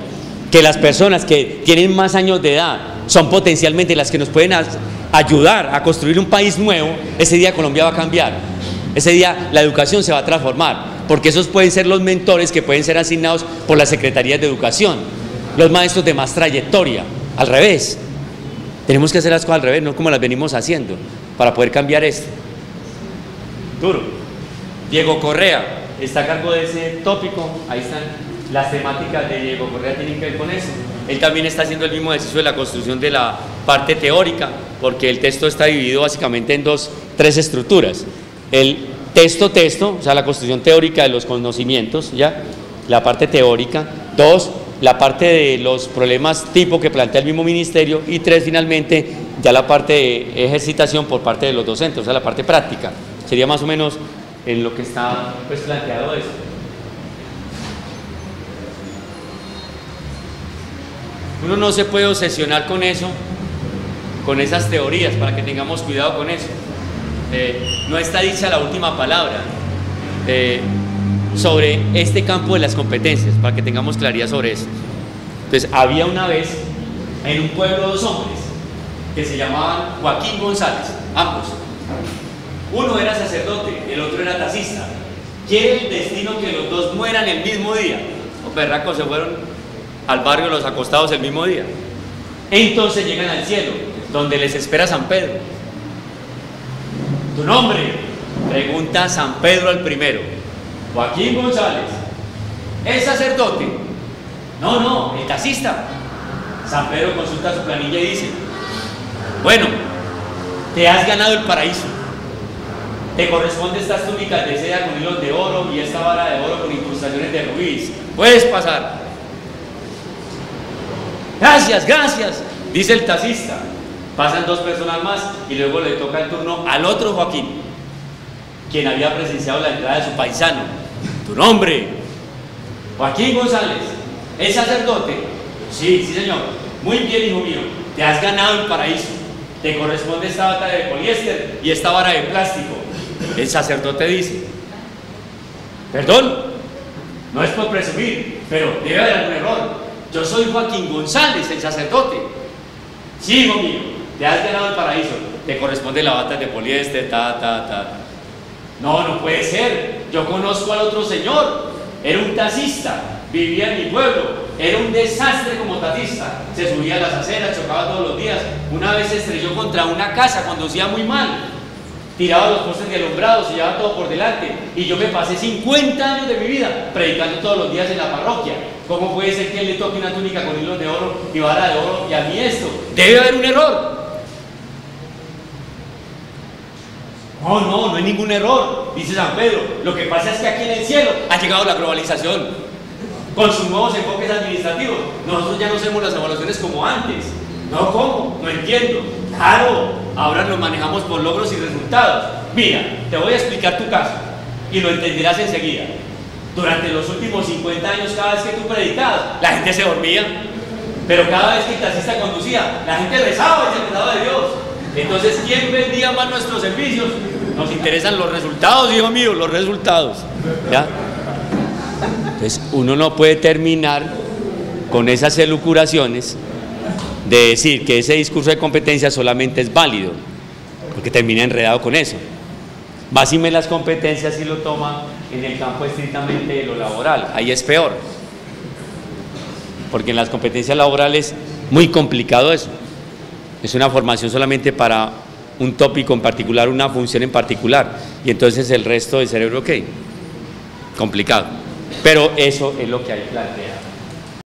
que las personas que tienen más años de edad son potencialmente las que nos pueden ayudar a construir un país nuevo, ese día Colombia va a cambiar. Ese día la educación se va a transformar, porque esos pueden ser los mentores que pueden ser asignados por las secretarías de educación, los maestros de más trayectoria. Al revés, tenemos que hacer las cosas al revés, no como las venimos haciendo, para poder cambiar esto. Duro. Diego Correa está a cargo de ese tópico. Ahí están las temáticas de Diego Correa, tienen que ver con eso. Él también está haciendo el mismo ejercicio de la construcción de la parte teórica, porque el texto está dividido básicamente en tres estructuras. El texto, o sea, la construcción teórica de los conocimientos, ¿ya? La parte teórica. 2, la parte de los problemas tipo que plantea el mismo ministerio. Y 3, finalmente, ya la parte de ejercitación por parte de los docentes, o sea, la parte práctica. Sería más o menos en lo que está pues planteado eso. Uno no se puede obsesionar con eso, con esas teorías, para que tengamos cuidado con eso. No está dicha la última palabra sobre este campo de las competencias, para que tengamos claridad sobre eso. Entonces, había una vez en un pueblo 2 hombres que se llamaban Joaquín González, ambos. Uno era sacerdote, el otro era taxista. ¿Quiere el destino que los dos mueran el mismo día? Los berracos se fueron al barrio los acostados el mismo día. Entonces llegan al cielo, donde les espera San Pedro. ¿Tu nombre? Pregunta San Pedro al primero. Joaquín González. ¿Es sacerdote? No, el taxista. San Pedro consulta su planilla y dice: bueno, te has ganado el paraíso. Te corresponde estas túnicas de seda con hilos de oro y esta vara de oro con incrustaciones de rubíes. Puedes pasar. gracias, gracias, dice el taxista. Pasan 2 personas más y luego le toca el turno al otro Joaquín, quien había presenciado la entrada de su paisano. Tu nombre, Joaquín González, ¿es sacerdote? Sí, sí señor. Muy bien, hijo mío, te has ganado el paraíso. Te corresponde esta bata de poliéster y esta vara de plástico. El sacerdote dice, perdón, no es por presumir, pero debe haber algún error. Yo soy Joaquín González, el sacerdote. Sí, hijo mío, te has ganado el paraíso. Te corresponde la bata de poliéster, No, no puede ser. Yo conozco al otro señor. Era un taxista, vivía en mi pueblo. Era un desastre como taxista. Se subía a las aceras, chocaba todos los días. Una vez se estrelló contra una casa, conducía muy mal. Tiraba los postes de alumbrado, se llevaba todo por delante. Y yo me pasé 50 años de mi vida predicando todos los días en la parroquia. ¿Cómo puede ser que él le toque una túnica con hilos de oro y vara de oro y a mí esto? Debe haber un error. No hay ningún error, dice San Pedro. Lo que pasa es que aquí en el cielo ha llegado la globalización con sus nuevos enfoques administrativos. Nosotros ya no hacemos las evaluaciones como antes. No, ¿cómo? No entiendo. Claro, ahora lo manejamos por logros y resultados. Mira, te voy a explicar tu caso y lo entenderás enseguida. Durante los últimos 50 años, cada vez que tú predicabas, la gente se dormía. Pero cada vez que el taxista conducía, la gente rezaba y se acordaba de Dios. Entonces, ¿quién vendía más nuestros servicios? Nos interesan los resultados, hijo mío, los resultados. ¿Ya? Entonces, uno no puede terminar con esas elucubraciones de decir que ese discurso de competencia solamente es válido, porque termina enredado con eso. Máxime las competencias si lo toma en el campo estrictamente de lo laboral, ahí es peor, porque en las competencias laborales muy complicado eso. Es una formación solamente para un tópico en particular, una función en particular, y entonces el resto del cerebro, ¿qué? Complicado. Pero eso es lo que hay planteado.